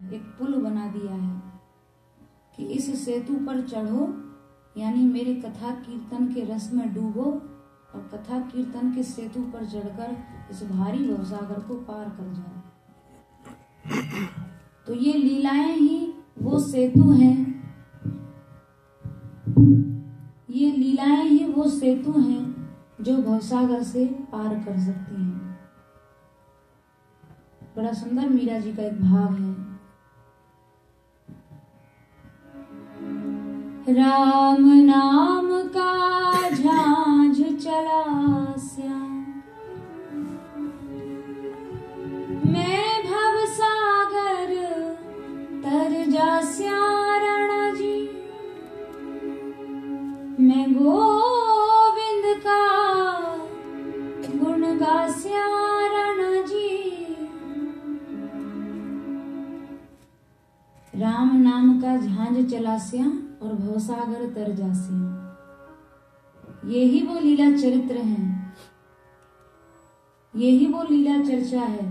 एक पुल बना दिया है कि इस सेतु पर चढ़ो, यानी मेरे कथा कीर्तन के रस में डूबो और कथा कीर्तन के सेतु पर चढ़कर इस भारी भवसागर को पार कर जाओ। तो ये लीलाएं ही वो सेतु हैं, ये लीलाएं ही वो सेतु हैं जो भवसागर से पार कर सकती हैं। बड़ा सुंदर मीरा जी का एक भाव है। राम नाम का झांझ चला श्याम, मैं भव सागर तर जास्या रण जी, मैं गोविंद का गुण गास्या रण जी। राम नाम का झांझ चलास्या और भवसागर तर जास्या, यही वो लीला चरित्र हैं, यही वो लीला चर्चा है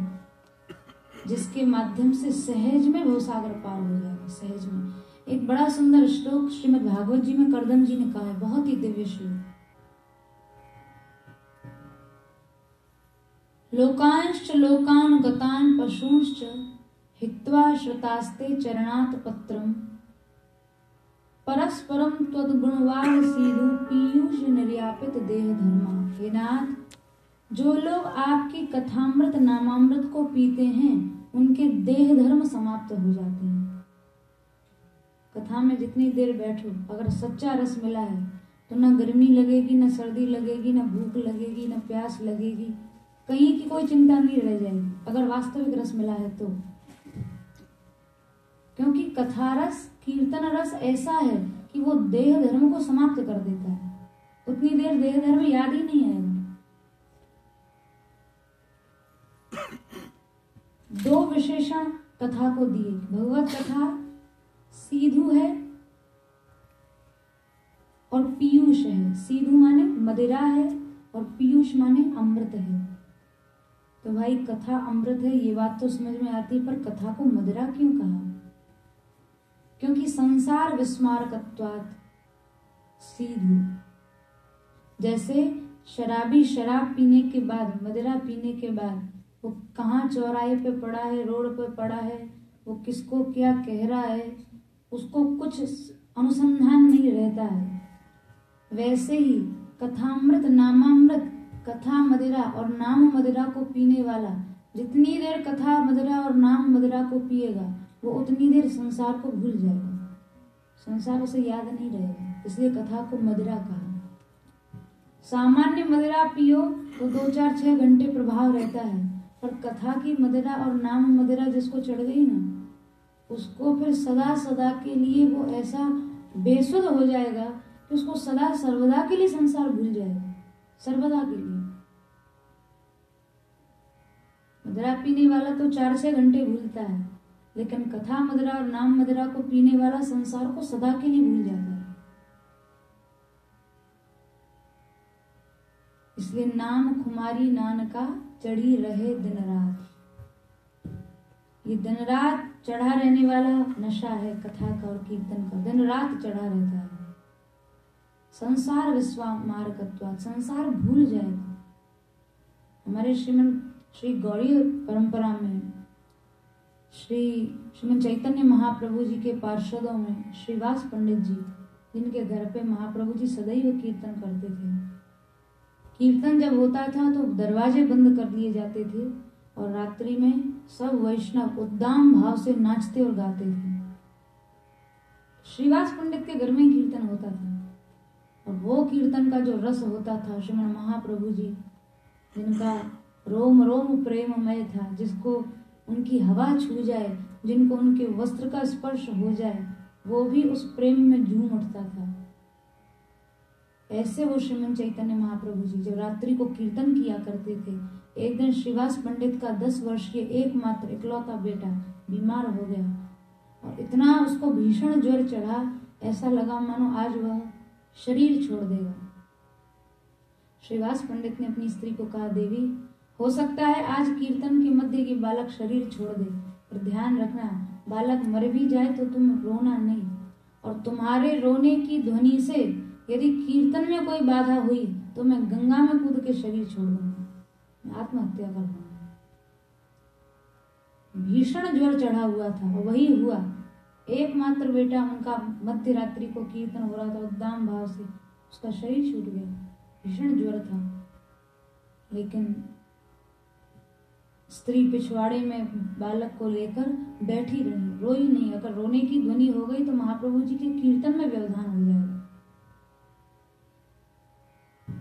जिसके माध्यम से सहज में भवसागर पार हो जाएगा। सहज में एक बड़ा सुंदर श्लोक श्रीमद् भागवत जी में करदम जी ने कहा है, बहुत ही दिव्य श्लोक। लोकांश्च लोकान गतान पशूंश्च हित्वा श्रुतास्ते चरणात् पत्रम, परस्परम त्वद्गुणवाद सीधु पीयूष निर्यापित देह धर्मा। हे नाथ, जो लोग आपकी कथामृत नामामृत को पीते हैं उनके देह धर्म समाप्त हो जाते हैं। कथा में जितनी देर बैठो, अगर सच्चा रस मिला है तो न गर्मी लगेगी, न सर्दी लगेगी, न भूख लगेगी, न प्यास लगेगी, कहीं की कोई चिंता नहीं रह जाएगी अगर वास्तविक रस मिला है तो। क्योंकि कथा रस, कीर्तन रस ऐसा है कि वो देह धर्म को समाप्त कर देता है। उतनी देर देह धर्म याद ही नहीं आएगा। दो विशेषण कथा को दिए। भगवत कथा सीधु है और पीयूष है। सीधु माने मदिरा है और पीयूष माने अमृत है। तो भाई कथा अमृत है ये बात तो समझ में आती है, पर कथा को मदिरा क्यों कहा? क्योंकि संसार विस्मारकत्वात् सीधु। जैसे शराबी शराब पीने के बाद, मदिरा पीने के बाद वो कहाँ चौराहे पे पड़ा है, रोड पे पड़ा है, वो किसको क्या कह रहा है, उसको कुछ अनुसंधान नहीं रहता है। वैसे ही कथामृत नामामृत, कथा मदिरा और नाम मदिरा को पीने वाला जितनी देर कथा मदिरा और नाम मदिरा को पिएगा वो उतनी देर संसार को भूल जाएगा, संसार उसे याद नहीं रहेगा। इसलिए कथा को मदिरा कहा। सामान्य मदिरा पियो तो 2-4-6 घंटे प्रभाव रहता है, पर कथा की मदिरा और नाम मदिरा जिसको चढ़ गई ना, उसको फिर सदा सदा के लिए वो ऐसा बेसुध हो जाएगा कि उसको सदा सर्वदा के लिए संसार भूल जाएगा, सर्वदा के लिए। मदिरा पीने वाला तो 4-6 घंटे भूलता है, लेकिन कथा मदिरा और नाम मदिरा को पीने वाला संसार को सदा के लिए भूल जाता है। इसलिए नाम खुमारी नानका चढ़ी रहे दिन रात। ये दिन रात चढ़ा रहने वाला नशा है कथा का और कीर्तन का, दिन रात चढ़ा रहता है। संसार विस्मारकत्वात्, संसार भूल जाएगा। हमारे श्री गौड़ी परंपरा में श्रीमद् चैतन्य महाप्रभु जी के पार्षदों में श्रीवास पंडित जी, जिनके घर पे महाप्रभु जी सदैव कीर्तन करते थे, कीर्तन जब होता था तो दरवाजे बंद कर दिए जाते थे और रात्रि में सब वैष्णव उद्दाम भाव से नाचते और गाते थे। श्रीवास पंडित के घर में कीर्तन होता था और वो कीर्तन का जो रस होता था, श्रीमद् महाप्रभु जी जिनका रोम रोम प्रेममय था, जिसको उनकी हवा छू जाए, जिनको उनके वस्त्र का स्पर्श हो जाए, वो भी उस प्रेम में झूम उठता था। ऐसे वो श्रीमद् चैतन्य महाप्रभु जी जब रात्रि को कीर्तन किया करते थे, एक दिन श्रीवास पंडित का 10 वर्ष के एकमात्र इकलौता बेटा बीमार हो गया और इतना उसको भीषण ज्वर चढ़ा, ऐसा लगा मानो आज वह शरीर छोड़ देगा। श्रीवास पंडित ने अपनी स्त्री को कहा, देवी हो सकता है आज कीर्तन के मध्य के बालक शरीर छोड़ दे, पर ध्यान रखना बालक मर भी जाए तो तुम रोना नहीं, और तुम्हारे रोने की ध्वनि से यदि कीर्तन में कोई बाधा हुई तो मैं गंगा में कूद के शरीर छोड़ दूंगा, मैं आत्महत्या कर लूंगा। भीषण ज्वर चढ़ा हुआ था और वही हुआ। एकमात्र बेटा उनका मध्य रात्रि को कीर्तन हो रहा था, उद्दाम भाव से उसका शरीर छूट गया, भीषण ज्वर था। लेकिन स्त्री पिछवाड़े में बालक को लेकर बैठी रही, रोई नहीं। अगर रोने की ध्वनि हो गई तो महाप्रभु जी के कीर्तन में व्यवधान हो जाएगा।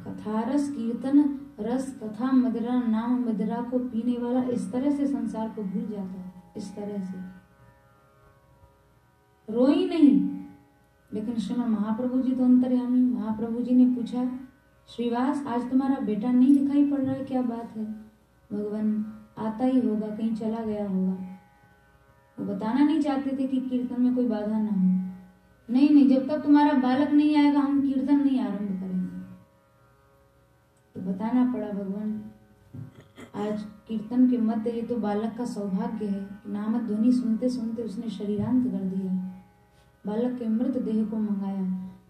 कथा रस कीर्तन रस कथा मदिरा नाम मदिरा को पीने वाला इस तरह से संसार को भूल जाता है, इस तरह से रोई नहीं। लेकिन श्रीमन महाप्रभु जी तो अंतर्यामी, महाप्रभु जी ने पूछा, श्रीवास आज तुम्हारा बेटा नहीं दिखाई पड़ रहा है, क्या बात है? भगवान आता ही होगा, कहीं चला गया होगा। वो बताना नहीं चाहते थे कि कीर्तन में कोई बाधा ना हो। नहीं नहीं, जब तक तुम्हारा बालक नहीं आएगा हम कीर्तन नहीं आरंभ करेंगे। तो बताना पड़ा, भगवान आज कीर्तन के मध्य ये तो बालक का सौभाग्य है, नाम ध्वनि सुनते सुनते उसने शरीरांत कर दिया, बालक के मृत देह को मंगाया।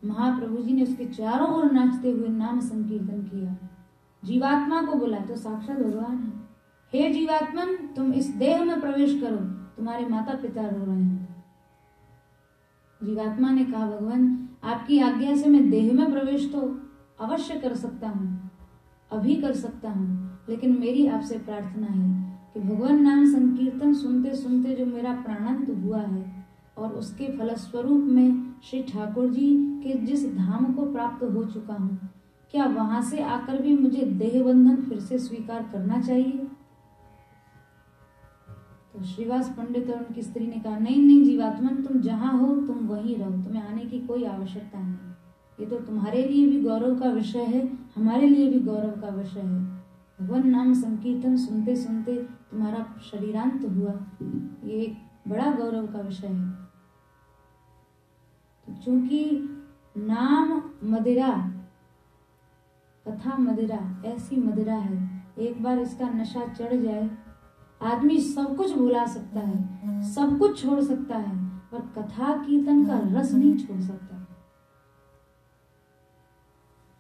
महाप्रभु जी ने उसके चारों ओर नाचते हुए नाम संकीर्तन किया, जीवात्मा को बुलाया तो साक्षात भगवान है। हे जीवात्मन, तुम इस देह में प्रवेश करो, तुम्हारे माता पिता रो रहे हैं। जीवात्मा ने कहा, भगवान आपकी आज्ञा से मैं देह में प्रवेश तो अवश्य कर सकता हूँ, अभी कर सकता हूँ, लेकिन मेरी आपसे प्रार्थना है कि भगवान नाम संकीर्तन सुनते सुनते जो मेरा प्राणांत हुआ है और उसके फलस्वरूप में श्री ठाकुर जी के जिस धाम को प्राप्त हो चुका हूँ, क्या वहां से आकर भी मुझे देह बंधन फिर से स्वीकार करना चाहिए? तो श्रीवास पंडित और उनकी स्त्री ने कहा, नहीं नहीं जीवात्मन, तुम जहां हो तुम वहीं रहो, तुम्हें आने की कोई आवश्यकता नहीं। ये तो तुम्हारे लिए भी गौरव का विषय है, हमारे लिए भी गौरव का विषय है। भगवान नाम संकीर्तन सुनते सुनते तुम्हारा शरीरांत हुआ, ये एक बड़ा गौरव का विषय है। तो चूंकि नाम मदिरा, कथा मदिरा ऐसी मदिरा है, एक बार इसका नशा चढ़ जाए आदमी सब कुछ भुला सकता है, सब कुछ छोड़ सकता है, पर कथा कीर्तन का रस नहीं छोड़ सकता।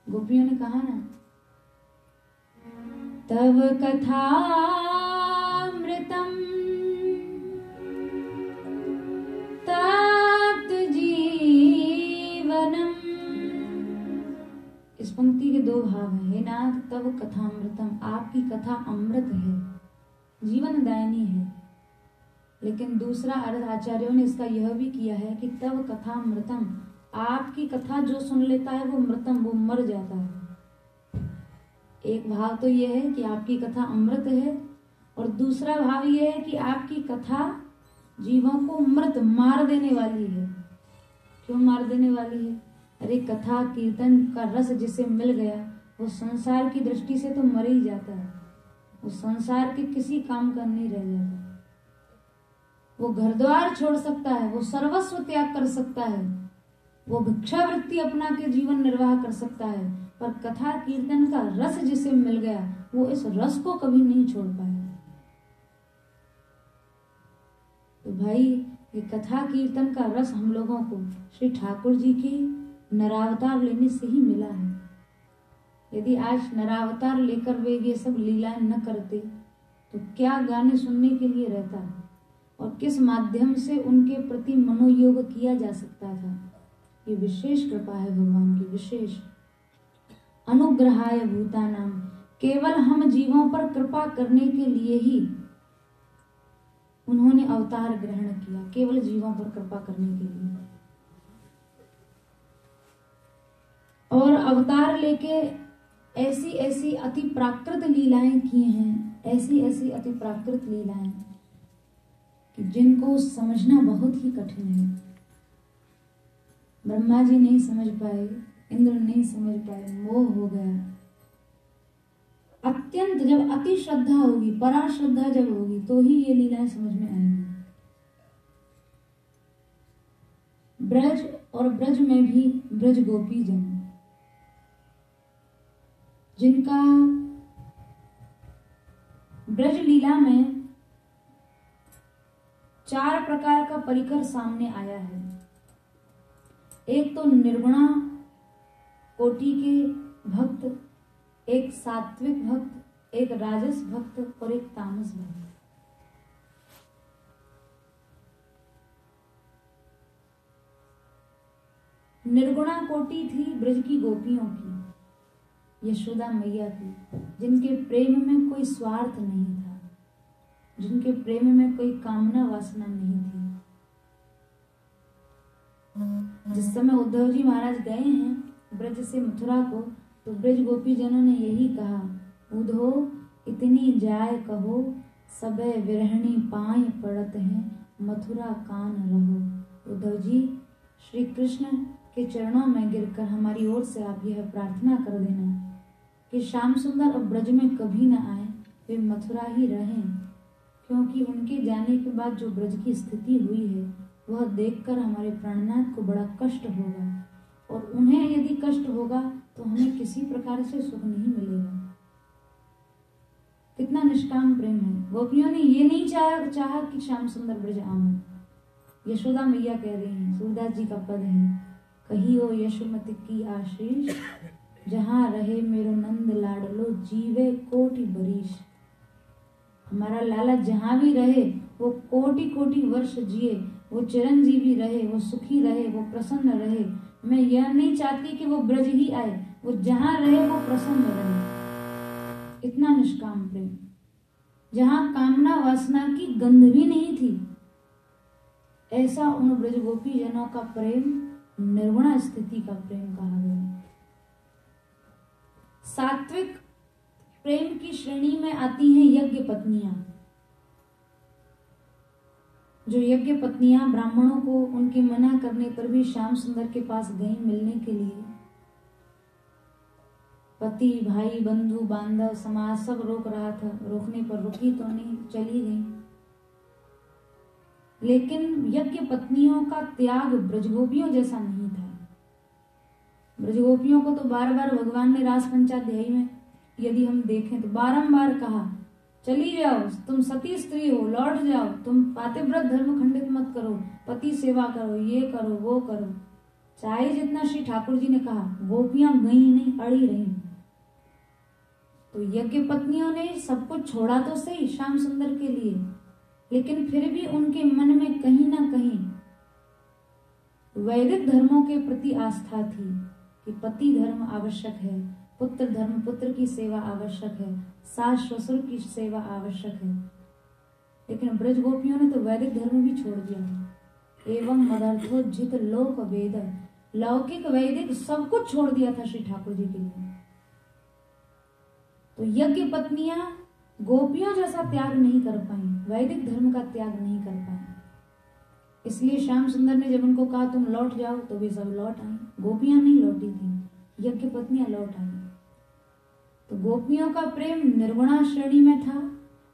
गोपियों ने कहा ना, तव कथामृतम तप्त जीवनम। इस पंक्ति के दो भाव हैं। हे नाथ, तव कथामृतम, आपकी कथा अमृत है, जीवन दायिनी है। लेकिन दूसरा अर्थ आचार्यों ने इसका यह भी किया है कि तव कथामृतम, आपकी कथा जो सुन लेता है वो मृतम, वो मर जाता है। एक भाव तो यह है कि आपकी कथा अमृत है, और दूसरा भाव यह है कि आपकी कथा जीवों को मृत मार देने वाली है। क्यों मार देने वाली है? अरे कथा कीर्तन का रस जिसे मिल गया वो संसार की दृष्टि से तो मर ही जाता है, वो संसार के किसी काम का नहीं रह जाता। वो घर द्वार छोड़ सकता है, वो सर्वस्व त्याग कर सकता है, वो भिक्षावृत्ति अपना के जीवन निर्वाह कर सकता है, पर कथा कीर्तन का रस जिसे मिल गया वो इस रस को कभी नहीं छोड़ पाया। तो भाई ये कथा कीर्तन का रस हम लोगों को श्री ठाकुर जी की नरावतार लेने से ही मिला है। यदि आज नरावतार लेकर वे ये सब लीलाएं न करते तो क्या गाने सुनने के लिए रहता और किस माध्यम से उनके प्रति मनोयोग किया जा सकता था। ये विशेष कृपा है भगवान की, विशेष अनुग्रहाय भूतानाम, केवल हम जीवों पर कृपा करने के लिए ही उन्होंने अवतार ग्रहण किया, केवल जीवों पर कृपा करने के लिए। और अवतार लेके ऐसी ऐसी अति प्राकृत लीलाएं की हैं, ऐसी ऐसी अति प्राकृत लीलाएं कि जिनको समझना बहुत ही कठिन है। ब्रह्मा जी नहीं समझ पाए, इंद्र नहीं समझ पाए, मोह हो गया। अत्यंत जब अति श्रद्धा होगी, परा श्रद्धा जब होगी तो ही ये लीलाएं समझ में आएंगी। ब्रज और ब्रज में भी ब्रज गोपी जन जिनका ब्रज लीला में 4 प्रकार का परिकर सामने आया है। एक तो निर्गुणा कोटि के भक्त, एक सात्विक भक्त, एक राजस भक्त और एक तामस भक्त। निर्गुणा कोटि थी ब्रज की गोपियों की, यशोदा मैया की, जिनके प्रेम में कोई स्वार्थ नहीं था, जिनके प्रेम में कोई कामना वासना नहीं थी। जिस समय उद्धव जी महाराज गए हैं ब्रज से मथुरा को, तो ब्रज गोपी जनों ने यही कहा, उधो इतनी जाय कहो, सबे विरहणी पाए पड़त हैं, मथुरा कान रहो। उद्धव जी, श्री कृष्ण के चरणों में गिरकर हमारी ओर से आप यह प्रार्थना कर देना कि श्याम सुंदर अब ब्रज में कभी न आए, वे मथुरा ही रहें, क्योंकि उनके जाने के बाद जो ब्रज की स्थिति हुई है वह देखकर हमारे प्राणनाथ को बड़ा कष्ट होगा, और उन्हें यदि कष्ट होगा तो हमें किसी प्रकार से सुख नहीं मिलेगा। कितना निष्काम प्रेम है। गोपियों ने ये नहीं चाहा कि श्याम सुंदर ब्रज आवे। यशोदा मैया कह रही हैं, सूरदास जी का पद है, कहियो यशोमति की आशीष, जहां रहे मेरो नंद लाडलो, जीवे कोटि बरीश। हमारा लाला जहां भी रहे वो कोटि कोटि वर्ष जिए, वो चिरंजीवी रहे, वो सुखी रहे, वो प्रसन्न रहे। मैं यह नहीं चाहती कि वो ब्रज ही आए, वो जहां रहे वो प्रसन्न रहे। इतना निष्काम प्रेम, जहां कामना वासना की गंध भी नहीं थी, ऐसा उन ब्रज गोपी जनों का प्रेम निर्गुणा स्थिति का प्रेम कहा गया। सात्विक प्रेम की श्रेणी में आती हैं यज्ञ पत्नियां, जो यज्ञ पत्नियां ब्राह्मणों को उनके मना करने पर भी श्याम सुंदर के पास गई मिलने के लिए। पति, भाई, बंधु बांधव, समाज सब रोक रहा था, रोकने पर रुकी तो नहीं, चली गई। लेकिन यज्ञ पत्नियों का त्याग ब्रजगोपियों जैसा नहीं था। ब्रजगोपियों को तो बार बार भगवान ने रास पंचाध्यायी में यदि हम देखें तो बारंबार कहा, चली जाओ, तुम सती स्त्री हो, लौट जाओ, तुम पातिव्रत धर्म खंडित मत करो, पति सेवा करो, ये करो, वो करो। चाहे जितना श्री ठाकुर जी ने कहा, गोपियां गई नहीं, अड़ी रही। तो यज्ञ पत्नियों ने सब कुछ छोड़ा तो सही श्याम सुंदर के लिए, लेकिन फिर भी उनके मन में कहीं ना कहीं वैदिक धर्मों के प्रति आस्था थी कि पति धर्म आवश्यक है, पुत्र धर्म, पुत्र की सेवा आवश्यक है, सास ससुर की सेवा आवश्यक है। लेकिन ब्रज गोपियों ने तो वैदिक धर्म भी छोड़ दिया। एवं मदर्थोज्जित लोक वेद, लौकिक वैदिक सब कुछ छोड़ दिया था श्री ठाकुर जी के लिए। तो यज्ञ पत्नियां गोपियों जैसा त्याग नहीं कर पाई, वैदिक धर्म का त्याग नहीं कर पाई। इसलिए श्याम सुंदर ने जब उनको कहा तुम लौट जाओ, तो वे सब लौट आई। गोपियां नहीं लौटी थी, यज्ञ पत्नियां लौट आई। तो गोपियों का प्रेम निर्गुणा श्रेणी में था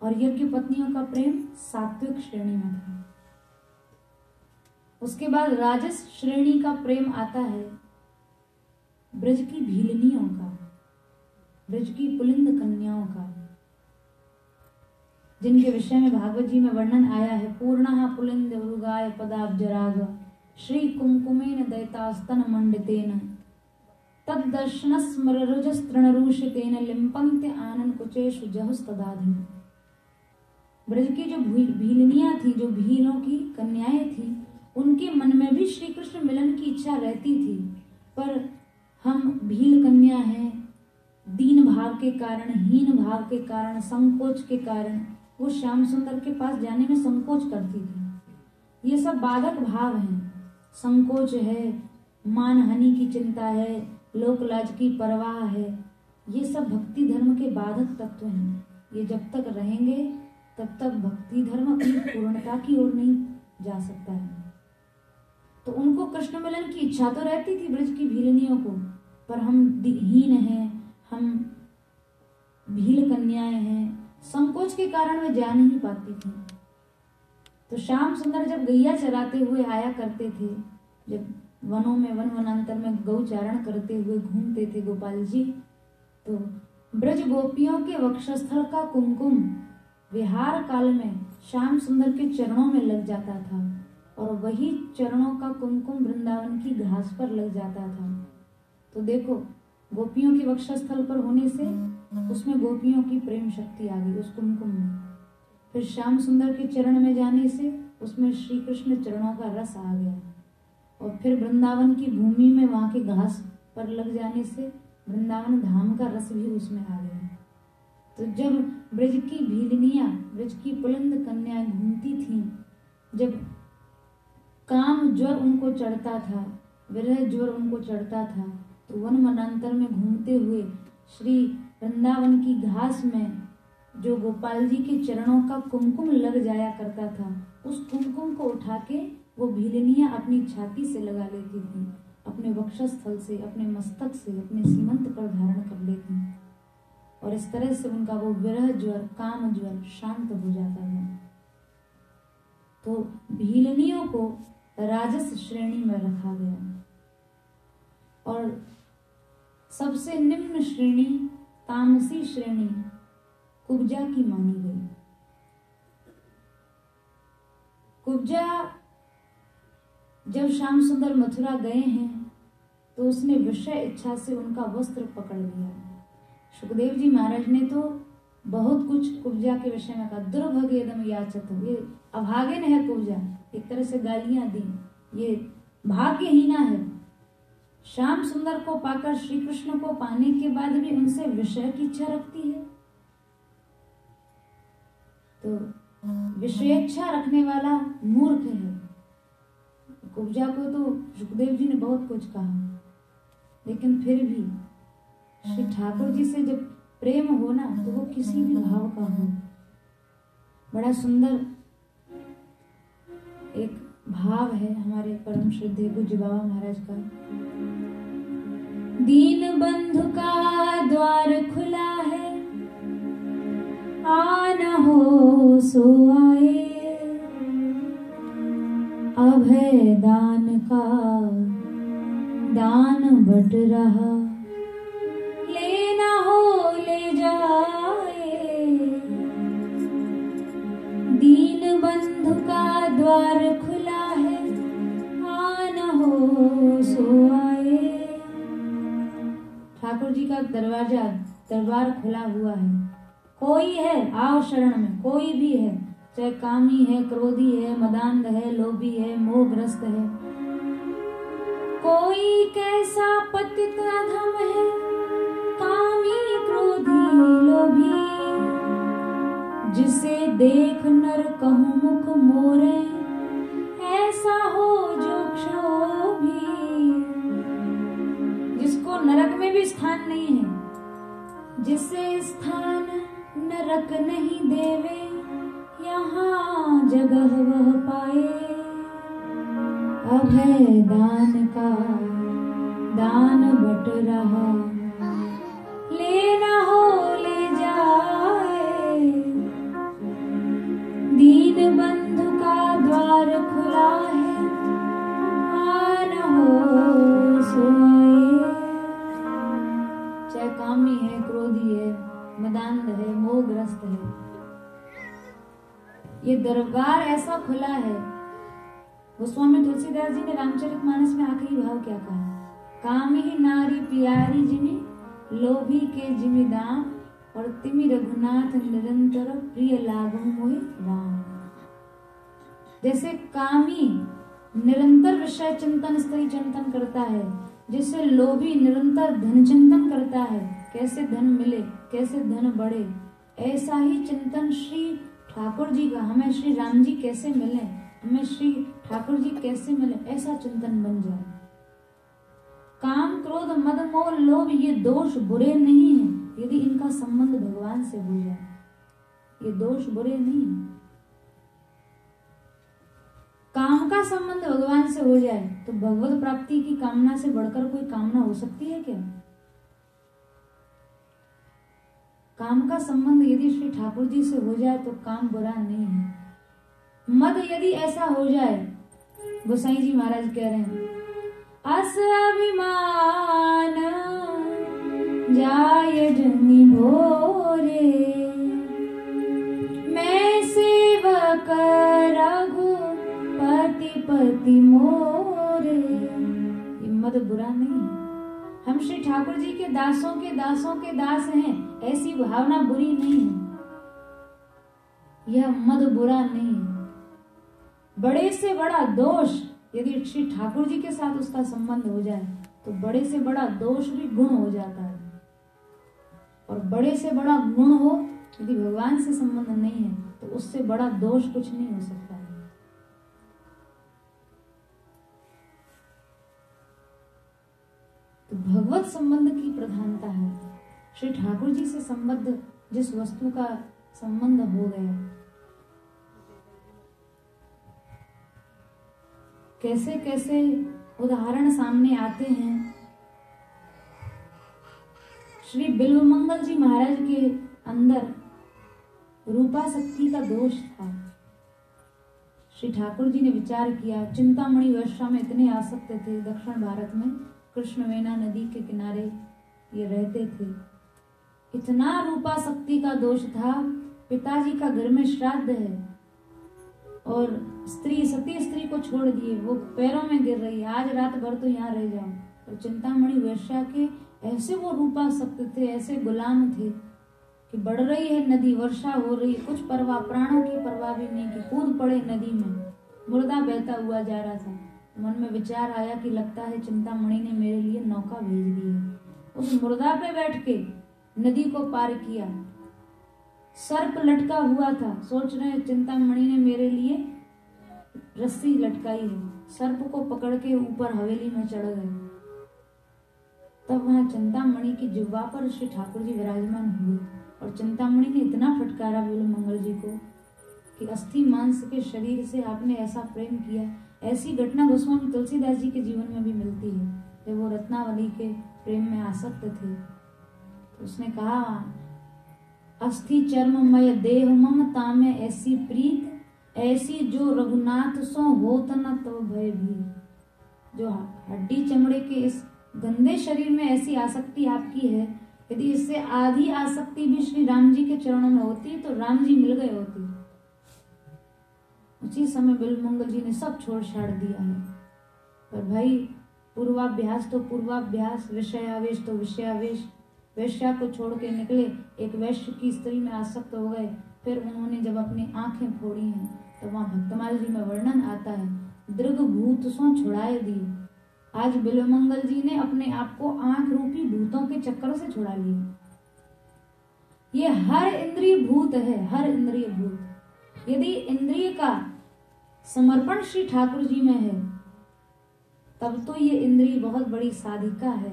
और यज्ञ पत्नियों का प्रेम सात्विक श्रेणी में था। उसके बाद राजस श्रेणी का प्रेम आता है ब्रज की भीलनियों का, ब्रज की पुलिंद कन्याओं का, जिनके विषय में भागवत जी में वर्णन आया है। पूर्णः पुलिंद उरुगाय पदाब्जराग, श्री कुमकुमेन दैतास्तन मंडितेन, तद्दर्शन स्मररुजस्तृणरूषितेन लिम्पन्त्य आनन कुचेषु जहुस्तदाधिन। ब्रज की जो भीलनियां थी, जो भीलों की कन्याएं थी, उनके मन में भी श्री कृष्ण मिलन की इच्छा रहती थी, पर हम भील कन्या हैं, दीन भाव के कारण, हीन भाव के कारण, संकोच के कारण वो श्याम सुंदर के पास जाने में संकोच करती थी। ये सब बाधक भाव हैं। संकोच है, मान हानि की चिंता है, लोक लाज की परवाह है, ये सब भक्ति धर्म के बाधक तत्व हैं। ये जब तक रहेंगे तब तक भक्ति धर्म अपनी पूर्णता की ओर नहीं जा सकता है। तो उनको कृष्ण मिलन की इच्छा तो रहती थी ब्रज की भीलनियों को, पर हम हीन हैं, हम भील कन्याएं हैं, संकोच के कारण वे जा नहीं पाती थी। तो श्याम सुंदर जब गैया चराते हुए आया करते थे, जब वनों में, वन वनांतर में गौचारण करते हुए घूमते थे गोपाल जी, तो ब्रज गोपियों के वक्षस्थल का कुमकुम विहार काल में श्याम सुंदर के चरणों में लग जाता था और वही चरणों का कुमकुम वृंदावन की घास पर लग जाता था। तो देखो, गोपियों के वक्षस्थल पर होने से उसमें गोपियों की प्रेम शक्ति आ गई उस कुमकुम में। फिर श्याम सुंदर के चरण में जाने से उसमें श्री कृष्ण चरणों का रस आ गया और फिर वृंदावन की भूमि में वहां के घास पर लग जाने से वृंदावन धाम का रस भी उसमें आ गया। तो जब ब्रज की भीलनियां, ब्रज की पुलंद कन्याएं घूमती थीं, जब काम ज्वर उनको चढ़ता था, विरह ज्वर उनको चढ़ता था, तो वन वनांतर में घूमते हुए श्री वृंदावन की घास में जो गोपाल जी के चरणों का कुमकुम लग जाया करता था, उस कुमकुम को उठा के वो भीलनियां अपनी छाती से लगा लेती थी, अपने वक्षस्थल से, अपने मस्तक से, अपने सीमंत पर धारण कर लेती और इस तरह से उनका वो विरह ज्वर, काम ज्वर शांत हो जाता था। तो भीलनियों को राजस श्रेणी में रखा गया और सबसे निम्न श्रेणी, तामसी श्रेणी कुब्जा की मानी गई। कुब्जा जब श्याम सुंदर मथुरा गए हैं तो उसने विषय इच्छा से उनका वस्त्र पकड़ लिया। सुखदेव जी महाराज ने तो बहुत कुछ कुब्जा के विषय में कहा। दुर्भगेदम याचत, ये अभागिन है कुब्जा, एक तरह से गालियां दी, ये भाग्यहीना है। श्याम सुंदर को पाकर, श्री कृष्ण को पाने के बाद भी उनसे विषय की इच्छा रखती है। तो विषयेच्छा रखने वाला मूर्ख है। कुब्जा को तो सुखदेव जी ने बहुत कुछ कहा, लेकिन फिर भी श्री ठाकुर जी से जब प्रेम हो ना, तो वो किसी भी भाव का हो। बड़ा सुंदर एक भाव है हमारे परम श्रद्धेय पूज्य बाबा महाराज का। दीन बंधु का द्वार खुला है, आना हो सो आए, अभय दान का दान बट रहा, लेना हो ले जाए। दीन बंधु का द्वार खुला है, आना हो सो आए। ठाकुर जी का दरबार खुला हुआ है। कोई है आओ शरण में, कोई भी है, चाहे कामी है, क्रोधी है, मदान्ध है, लोभी है, मोहग्रस्त है, कोई कैसा पतित अधम है, कामी क्रोधी लोभी, जिसे देख नर कहूं मुख मोरे, ऐसा हो जो क्षोभी। जिसको नरक में भी स्थान नहीं है, जिसे स्थान नरक नहीं देवे, यहाँ जगह वह पाए, अभय दान का दान बट रहा, लेना हो ले जाए। दीन बंधु का द्वार खुला है, आना हो सो आए। चाहे कामी है, क्रोधी है, मदान्ध है, मोहग्रस्त है, ये दरबार ऐसा खुला है। गोस्वामी तुलसीदास जी ने रामचरितमानस में आखिरी भाव क्या कहा? कामी नारी प्यारी जिमी, लोभी के जिमी दाम, और तिमि रघुनाथ निरंतर प्रिय लागु मोहि राम। जैसे कामी निरंतर विषय चिंतन, स्त्री चिंतन करता है, जैसे लोभी निरंतर धन चिंतन करता है, कैसे धन मिले, कैसे धन बढ़े, ऐसा ही चिंतन श्री ठाकुर जी का, हमें श्री राम जी कैसे मिले, हमें श्री ठाकुर जी कैसे मिले, ऐसा चिंतन बन जाए। काम, क्रोध, मद, मोह, लोभ ये दोष बुरे नहीं हैं यदि इनका संबंध भगवान से हो जाए। ये दोष बुरे नहीं है। काम का संबंध भगवान से हो जाए तो भगवत प्राप्ति की कामना से बढ़कर कोई कामना हो सकती है क्या? काम का संबंध यदि श्री ठाकुर जी से हो जाए तो काम बुरा नहीं है। मद यदि ऐसा हो जाए, गोसाई जी महाराज कह रहे हैं, अस अभिमान जाय जनि भोरे, मैं सेवक पति मोरे। ये मद बुरा नहीं है। हम श्री ठाकुर जी के दासों के दास हैं, ऐसी भावना बुरी नहीं है। यह मद बुरा नहीं है। बड़े से बड़ा दोष यदि श्री ठाकुर जी के साथ उसका संबंध हो जाए तो बड़े से बड़ा दोष भी गुण हो जाता है, और बड़े से बड़ा गुण हो यदि भगवान से संबंध नहीं है तो उससे बड़ा दोष कुछ नहीं हो सकता है। तो भगवत संबंध की प्रधानता है। श्री ठाकुर जी से संबद्ध जिस वस्तु का संबंध हो गया, कैसे कैसे उदाहरण सामने आते हैं। श्री बिल्वमंगल जी महाराज के अंदर रूपासक्ति का दोष था। श्री ठाकुर जी ने विचार किया, चिंतामणि वर्षा में इतने आसक्त थे, दक्षिण भारत में कृष्णवेना नदी के किनारे ये रहते थे। इतना रूपासक्ति का दोष था, पिताजी का घर में श्राद्ध है और स्त्री सती स्त्री को छोड़ दिए, वो पैरों में गिर रही है, आज रात भर तो यहाँ रह जाओ। और चिंतामणि वर्षा के ऐसे वो रूपासक्त थे, ऐसे गुलाम थे कि बढ़ रही है नदी, वर्षा हो रही है, कुछ परवाह, प्राणों की परवाह भी नहीं कि कूद पड़े नदी में। मुर्दा बहता हुआ जा रहा था। मन में विचार आया कि लगता है चिंतामणि ने मेरे लिए नौका भेज दी है। उस मुर्दा पे बैठ के नदी को पार किया। सर्प लटका हुआ था, सोच रहे हैं चिंतामणि ने मेरे लिए रस्सी लटकाई है, सर्प को पकड़ के ऊपर हवेली में चढ़ गए। तब वहां चिंतामणि की जिह्वा पर श्री ठाकुर जी विराजमान हुए और चिंतामणि ने इतना फटकारा बिल्वमंगल जी को कि अस्थि मांस के शरीर से आपने ऐसा प्रेम किया। ऐसी घटना गोस्वामी तुलसीदास जी के जीवन में भी मिलती है। जब वो रत्नावली के प्रेम में आसक्त थे तो उसने कहा, अस्थि चर्ममय देह ममता में ऐसी प्रीत, ऐसी जो रघुनाथ सो होत न तो भय भी। जो हड्डी चमड़े के इस गंदे शरीर में ऐसी आसक्ति आपकी है, यदि इससे आधी आसक्ति भी श्री राम जी के चरणों में होती तो राम जी मिल गए होते। उसी समय बिल्वमंगल जी ने सब छोड़ छाड़ दिया है। पर भाई पूर्वाभ्यास तो पूर्वाभ्यास, विषयावेश तो विषयावेश। वैश्या को छोड़ के निकले, एक वैश्य की स्त्री में आसक्त हो गए। फिर उन्होंने जब अपनी आंखें फोड़ी हैं तो वहां भक्तमाल जी में वर्णन आता है, दृग भूत सो छुड़ाए दिए। आज बिल्वमंगल जी ने अपने आप को आंख रूपी भूतों के चक्कर से छुड़ा लिया। ये हर इंद्रिय भूत है, हर इंद्रिय भूत। यदि इंद्रिय का समर्पण श्री ठाकुर जी में है तब तो ये इंद्रिय बहुत बड़ी साधिका है,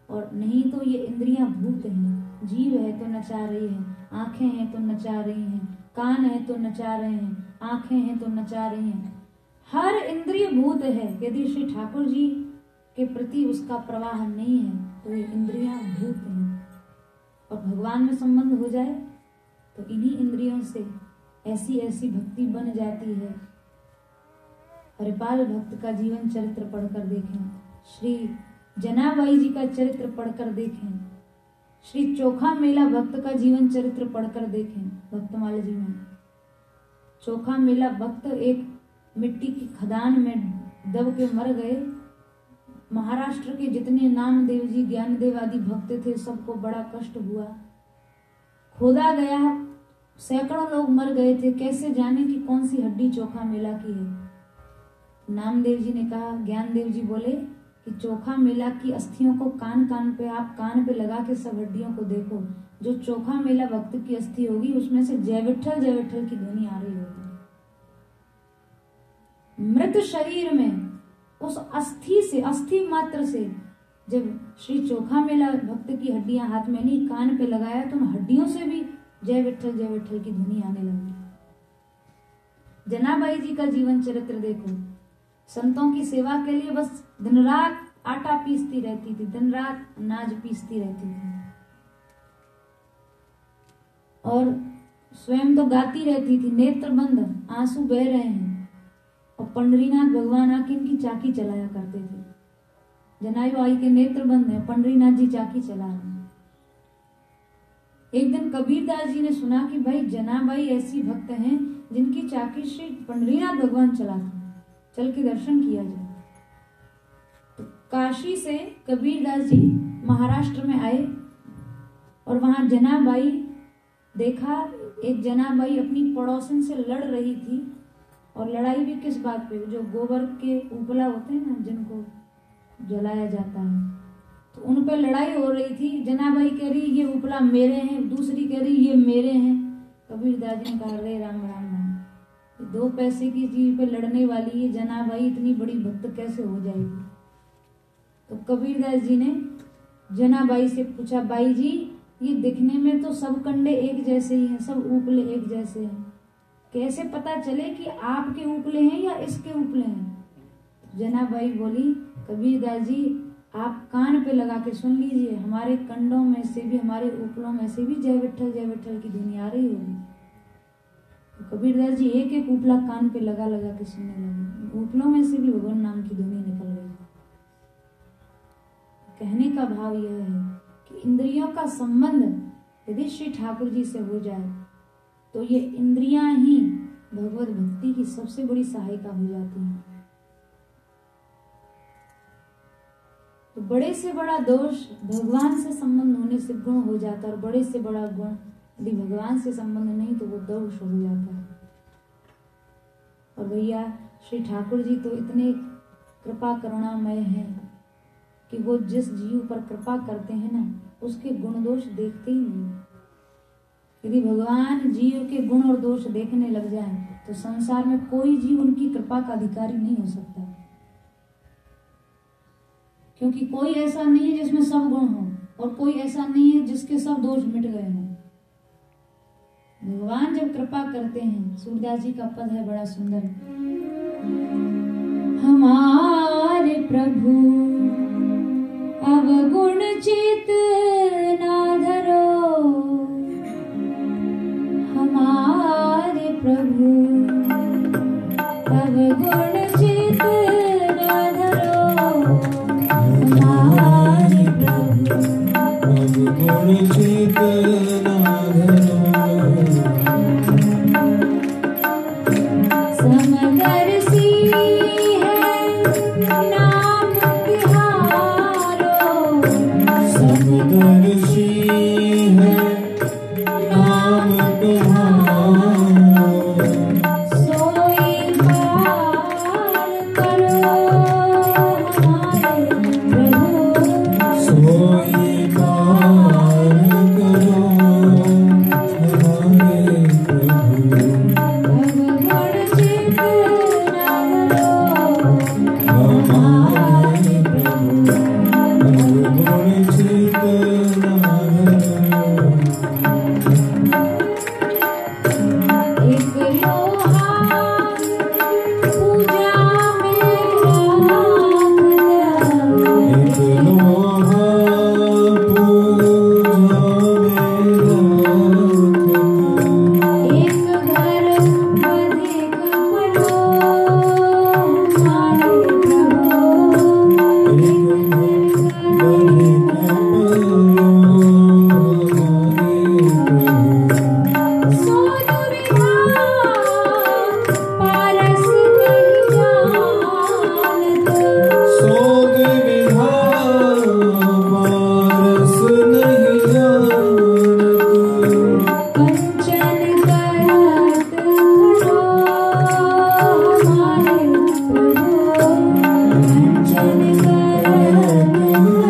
और नहीं तो ये इंद्रियां भूत हैं। जीव है तो नचा रही है, आंखें हैं तो नचा रही हैं, कान है तो नचा रहे हैं, आंखें हैं तो नचा रही हैं। हर इंद्रिय भूत है। यदि श्री ठाकुर जी के प्रति उसका प्रवाह नहीं है तो ये इंद्रियां भूत हैं। और भगवान में संबंध हो जाए तो इन्हीं इंद्रियों से ऐसी ऐसी भक्ति बन जाती है। हरिपाल भक्त का जीवन चरित्र पढ़कर देखें, श्री जनाबाई जी का चरित्र पढ़कर देखें, श्री चोखा मेला भक्त का जीवन चरित्र पढ़कर देखें। भक्तमाला जी में चोखा मेला भक्त एक मिट्टी की खदान में दब के मर गए। महाराष्ट्र के जितने नामदेव जी, ज्ञानदेव आदि भक्त थे, सबको बड़ा कष्ट हुआ। खोदा गया, सैकड़ों लोग मर गए थे, कैसे जाने कि कौन सी हड्डी चोखा मेला की है। नामदेव जी ने कहा, ज्ञानदेव जी बोले कि चोखा मेला की अस्थियों को कान कान पे, आप कान पे लगा के सब हड्डियों को देखो, जो चोखा मेला भक्त की अस्थि होगी उसमें से जय विठ्ठल की ध्वनि आ रही होगी। मृत शरीर में उस अस्थि से, अस्थि मात्र से जब श्री चोखा मेला भक्त की हड्डियां हाथ में नहीं कान पे लगाया तो उन हड्डियों से भी जय विठ्ठल की ध्वनि आने लगी। जनाबाई जी का जीवन चरित्र देखो, संतों की सेवा के लिए बस दिन रात आटा पीसती रहती थी, दिन रात अनाज पीसती रहती थी, और स्वयं तो गाती रहती थी, नेत्र बंद, आंसू बह रहे हैं, और पंडरीनाथ भगवान आके इनकी चाकी चलाया करते थे। जनाबाई के नेत्र बंद है, पंडरीनाथ जी चाकी चला रहे हैं। एक दिन कबीरदास जी ने सुना कि भाई जनाबाई ऐसी भक्त हैं जिनकी चाकी श्री पंडरीनाथ भगवान चल के दर्शन किया जाए। तो काशी से कबीरदास जी महाराष्ट्र में आए और वहां जनाबाई देखा। एक जनाबाई अपनी पड़ोसन से लड़ रही थी, और लड़ाई भी किस बात पे, जो गोबर के उपला होते हैं ना, जिनको जलाया जाता है, तो उन पे लड़ाई हो रही थी। जनाबाई कह रही ये उपला मेरे हैं, दूसरी कह रही ये मेरे हैं। कबीरदास जी ने कहा रे राम राम राम, 2 पैसे की चीज पे लड़ने वाली ये जनाबाई इतनी बड़ी भक्त कैसे हो जाएगी। तो कबीरदास जी ने जनाबाई से पूछा, बाई जी ये दिखने में तो सब कंडे एक जैसे ही हैं, सब उपले एक जैसे हैं, कैसे पता चले कि आपके उपले हैं या इसके उपले हैं। जनाबाई बोली, कबीरदास जी आप कान पे लगा के सुन लीजिए, हमारे कंडों में से भी, हमारे उपलों में से भी जय विठ्ठल की ध्वनि आ रही होगी। तो कबीरदास जी एक एक उपला कान पे लगा लगा के सुनने लगे, उपलों में से भी भगवान नाम की ध्वनि निकल गई। कहने का भाव यह है कि इंद्रियों का संबंध यदि श्री ठाकुर जी से हो जाए तो ये इंद्रियां ही भगवत भक्ति की सबसे बड़ी सहायिका हो जाती हैं। तो बड़े से बड़ा दोष भगवान से संबंध होने से गुण हो जाता है, और बड़े से बड़ा गुण यदि भगवान से संबंध नहीं तो वो दोष हो जाता है। और भैया श्री ठाकुर जी तो इतने कृपा करुणामय हैं कि वो जिस जीव पर कृपा करते हैं ना, उसके गुण दोष देखते ही नहीं। यदि भगवान जीव के गुण और दोष देखने लग जाए तो संसार में कोई जीव उनकी कृपा का अधिकारी नहीं हो सकता, क्योंकि कोई ऐसा नहीं है जिसमें सब गुण हो, और कोई ऐसा नहीं है जिसके सब दोष मिट गए हों। भगवान जब कृपा करते हैं, सूरदास जी का पद है बड़ा सुंदर, हमारे प्रभु अवगुण चित ना धरो, हमारे प्रभु अवगुण चित ना धरो, हमारे प्रभु अवगुण चित ना धरो, समदर्शी है नाम तिहारो, समदर्शी है नाम तिहारो, सोई पार करो हमारे प्रभु, सोई पार करो हमारे प्रभु, अवगुण चित ना धरो, हमारे प्रभु अवगुण चित ना धरो। एक लोहा पूजा में राख दो, एक लोहा पूजा में राख दो, एक घर अधिक पढ़ो हमारे प्रभु, एक घर अधिक पढ़ो हमारे प्रभु, सोध विद्या पारस नहीं जानत, सोध विद्या पारस नहीं जानत, कंचन करत खड़ो हमारे प्रभु, कंचन करत खड़ो हमारे प्रभु,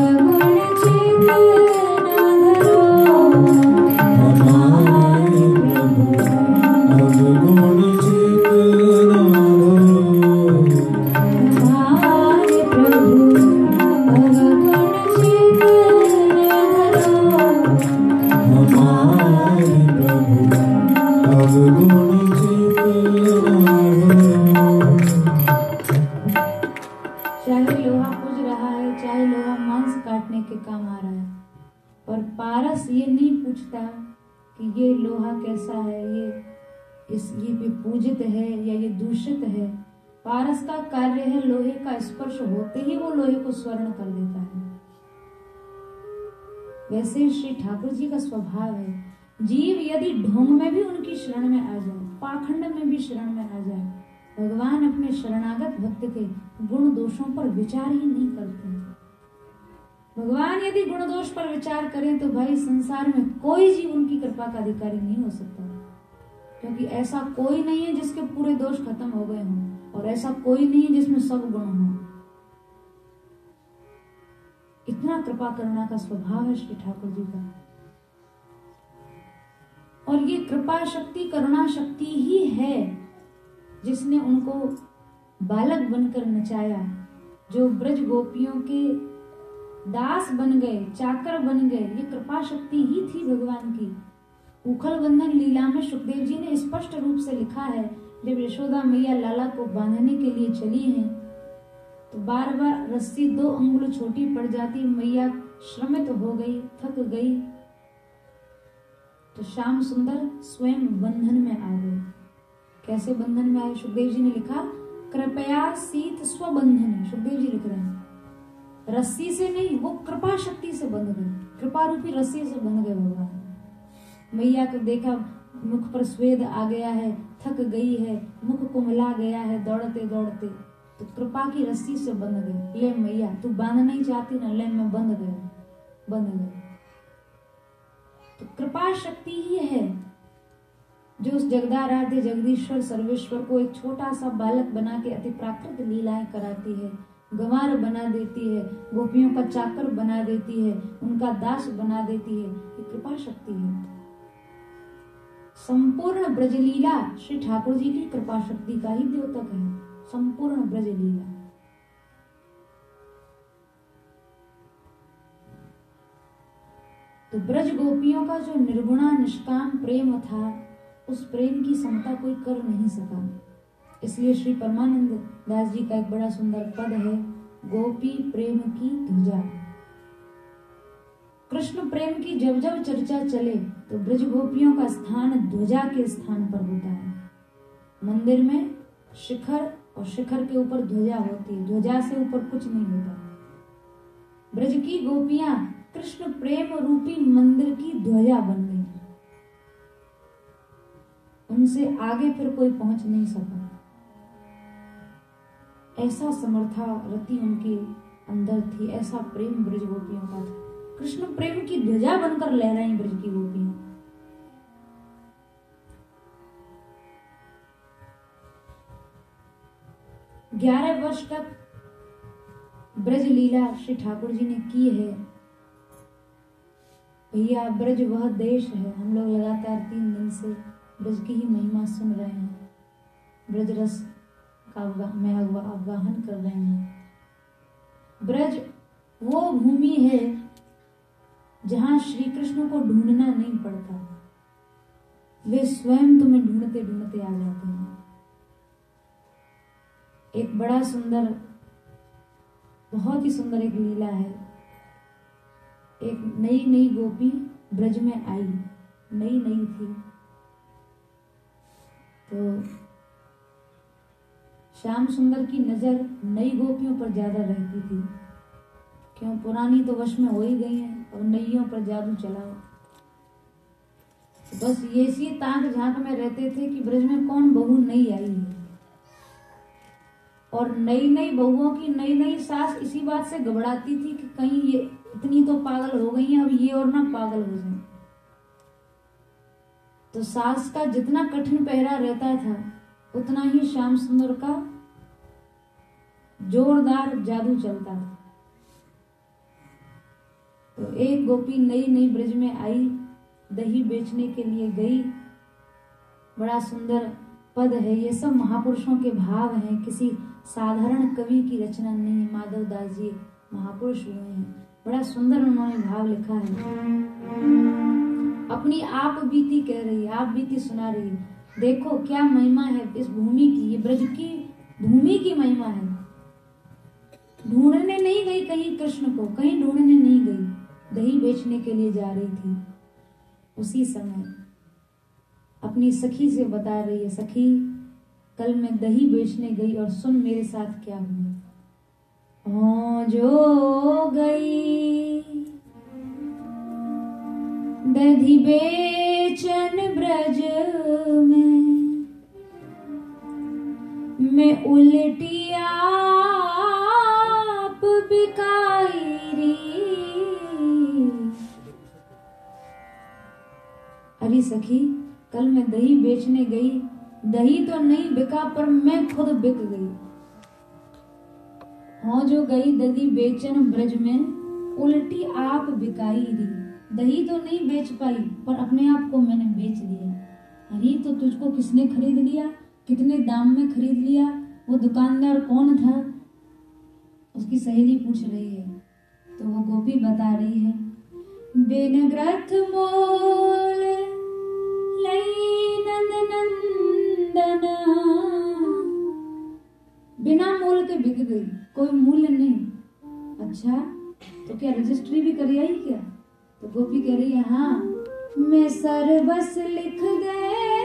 अवगुण चित ना धरो, हमारे प्रभु अवगुण चित ना धरो, हमारे प्रभु अवगुण चित ना धरो, हमारे प्रभु अवगुण चित ना धरो। चाहे लोहा पूज रहा है, चाहे लोहा मांस काटने के काम आ रहा है, पर पारस ये नहीं पूछता कि ये लोहा कैसा है, ये भी पूजित है या ये दूषित है। पारस का कार्य है लोहे का स्पर्श होते ही वो लोहे को स्वर्ण कर देता है। वैसे श्री ठाकुर जी का स्वभाव है जीव यदि ढोंग में भी उनकी शरण में आ जाए, पाखंड में भी शरण में आ जाए, भगवान अपने शरणागत भक्त के गुण दोषों पर विचार ही नहीं करते। भगवान यदि गुण दोष पर विचार करें तो भाई संसार में कोई जीव उनकी कृपा का अधिकारी नहीं हो सकता, क्योंकि ऐसा कोई नहीं है जिसके पूरे दोष खत्म हो गए हों, और ऐसा कोई नहीं है जिसमें सब गुण हों। इतना कृपा करुणा का स्वभाव है श्री ठाकुर जी का। और ये कृपा शक्ति करुणा शक्ति ही है जिसने उनको बालक बनकर नचाया, जो ब्रज गोपियों के दास बन गए, चाकर बन गए। ये कृपा शक्ति ही थी भगवान की। उखल बंधन लीला में सुखदेव जी ने स्पष्ट रूप से लिखा है, जब यशोदा मैया लाला को बांधने के लिए चली हैं तो बार बार रस्सी 2 अंगुल छोटी पड़ जाती, मैया श्रमित हो गई, थक गई, तो श्याम सुंदर स्वयं बंधन में आ गए। कैसे बंधन में आए? सुखदेव जी ने लिखा, कृपया सीत स्वबंधन। सुखदेव जी लिख रहे हैं रस्सी से नहीं, वो कृपा शक्ति से बंध गए, कृपा रूपी रस्सी से बंध गए भगवान। मैया को देखा मुख पर स्वेद आ गया है, थक गई है, मुख कुमला गया है दौड़ते दौड़ते, तो कृपा की रस्सी से बंध गए। ले मैया तू बांध नहीं चाहती ना, ले मैं बंध गए। तो कृपा शक्ति ही है जो उस जगदाराध्य जगदीश्वर सर्वेश्वर को एक छोटा सा बालक बना के अति प्राकृत लीलाएं कराती है, गंवार बना देती है, गोपियों का चाकर बना देती है, उनका दास बना देती है। ये कृपा शक्ति है। संपूर्ण ब्रजलीला श्री ठाकुर जी की कृपा शक्ति का ही द्योतक है। संपूर्ण ब्रजलीला। तो ब्रज गोपियों का जो निर्गुणा निष्काम प्रेम था, उस प्रेम की समता कोई कर नहीं सका। इसलिए श्री परमानंद दास जी का एक बड़ा सुंदर पद है, गोपी प्रेम की ध्वजा। कृष्ण प्रेम की जब जब चर्चा चले तो ब्रज गोपियों का स्थान ध्वजा के स्थान पर होता है। मंदिर में शिखर और शिखर के ऊपर ध्वजा होती है, ध्वजा से ऊपर कुछ नहीं होता। ब्रज की गोपियां कृष्ण प्रेम रूपी मंदिर की ध्वजा बन गई। उनसे आगे फिर कोई पहुंच नहीं सका। ऐसा समर्था रति उनके अंदर थी, ऐसा प्रेम ब्रज गोपियों का था। कृष्ण प्रेम की ध्वजा बनकर लहराई ब्रज की गोपियां। 11 वर्ष तक ब्रज लीला श्री ठाकुर जी ने की है। भैया ब्रज वह देश है, हम लोग लगातार 3 दिन से ब्रज की ही महिमा सुन रहे हैं, ब्रज रस का में आवाहन कर रहे हैं। ब्रज वो भूमि है जहां श्री कृष्ण को ढूंढना नहीं पड़ता, वे स्वयं तुम्हें ढूंढते ढूंढते आ जाते हैं। एक बड़ा सुंदर, बहुत ही सुंदर एक लीला है। एक नई नई गोपी ब्रज में आई, नई नई थी, तो श्याम सुंदर की नजर नई गोपियों पर ज्यादा रहती थी। क्यों? पुरानी तो वश में हो ही गई हैं और नईयों पर जादू चला। बस ये सी ताक झांक में रहते थे कि ब्रज में कौन बहू नई आई है। और नई नई बहुओं की नई नई सास इसी बात से घबराती थी कि कहीं ये इतनी तो पागल हो गई हैं, अब ये और ना पागल हो जाए। तो सास का जितना कठिन पहरा रहता था उतना ही श्याम सुंदर का जोरदार जादू चलता था। तो एक गोपी नई नई ब्रज में आई, दही बेचने के लिए गई। बड़ा सुंदर पद है, ये सब महापुरुषों के भाव हैं, किसी साधारण कवि की रचना नहीं है। माधव दास जी महापुरुष हुए हैं, बड़ा सुंदर उन्होंने भाव लिखा है। अपनी आप बीती कह रही है, आप बीती सुना रही है। देखो क्या महिमा है इस भूमि की, ये ब्रज की भूमि की महिमा है। ढूंढने नहीं गई कहीं कृष्ण को, कहीं ढूंढने नहीं गई, दही बेचने के लिए जा रही थी। उसी समय अपनी सखी से बता रही है, सखी कल मैं दही बेचने गई और सुन मेरे साथ क्या हुआ। जो गई दधी बेचन ब्रज में उल्टी आप बिकाई री। अरे सखी, कल मैं दही बेचने गई, दही तो नहीं बिका पर मैं खुद बिक गई। हाँ जो गई दधी बेचन ब्रज में, उल्टी आप बिकाई री। दही तो नहीं बेच पाई पर अपने आप को मैंने बेच दिया। अरे तो तुझको किसने खरीद लिया, कितने दाम में खरीद लिया, वो दुकानदार कौन था? उसकी सहेली पूछ रही है। तो वो गोपी बता रही है, बिन ग्रथ मोल लई नंद नंदन, बिना मोल के बिक गई, कोई मूल्य नहीं। अच्छा तो क्या रजिस्ट्री भी कर आई क्या? तो गोपी कह रही है, हाँ मैं सर्वस लिख दे आई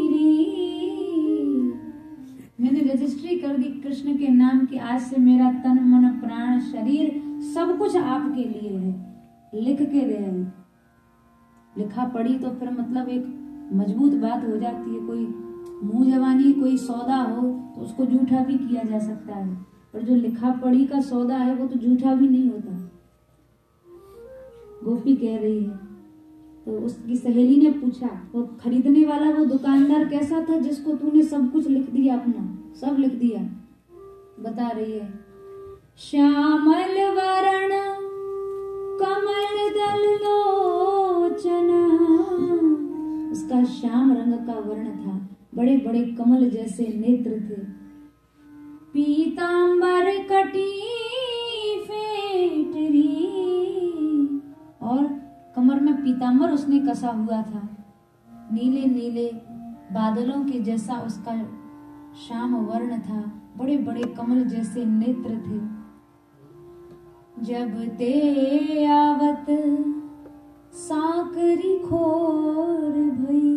री। मैंने रजिस्ट्री कर दी कृष्ण के नाम की। आज से मेरा तन मन प्राण शरीर सब कुछ आपके लिए है, लिख के दे आई। लिखा पढ़ी तो फिर मतलब एक मजबूत बात हो जाती है। कोई मुंह जवानी कोई सौदा हो तो उसको झूठा भी किया जा सकता है, पर जो लिखा पढ़ी का सौदा है वो तो झूठा भी नहीं होता। गोपी कह रही है। तो उसकी सहेली ने पूछा, वो खरीदने वाला वो दुकानदार कैसा था जिसको तूने सब कुछ लिख दिया, अपना सब लिख दिया? बता रही है, श्यामल वरण कमल दल लोचन, उसका श्याम रंग का वर्ण था, बड़े बड़े कमल जैसे नेत्र थे। पीतांबर कटी फेटरी, और कमर में पीतांबर उसने कसा हुआ था। नीले नीले बादलों के जैसा उसका श्याम वर्ण था, बड़े बड़े कमल जैसे नेत्र थे। जब ते आवत साकरी खोर भई,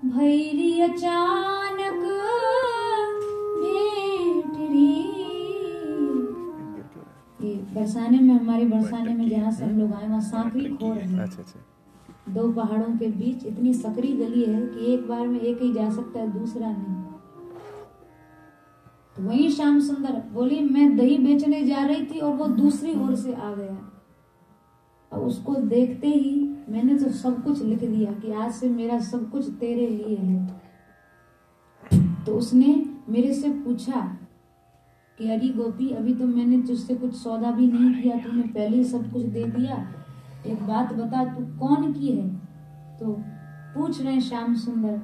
भैरी अचानक भेटरी। ये बरसाने में, हमारे बरसाने में जहाँ से हम लोग आए वहाँ सांकरी खोर है। दो पहाड़ों के बीच इतनी सकरी गली है कि एक बार में एक ही जा सकता है, दूसरा नहीं। तो वही श्याम सुंदर बोली, मैं दही बेचने जा रही थी और वो दूसरी ओर से आ गया। और उसको देखते ही मैंने तो सब कुछ लिख दिया कि आज से मेरा सब कुछ तेरे लिए है। तो उसने मेरे से पूछा कि अरे गोपी, अभी तो मैंने तुझसे कुछ सौदा भी नहीं किया, तूने पहले ही सब कुछ दे दिया। एक बात बता, तू कौन की है? तो पूछ रहे श्याम सुंदर,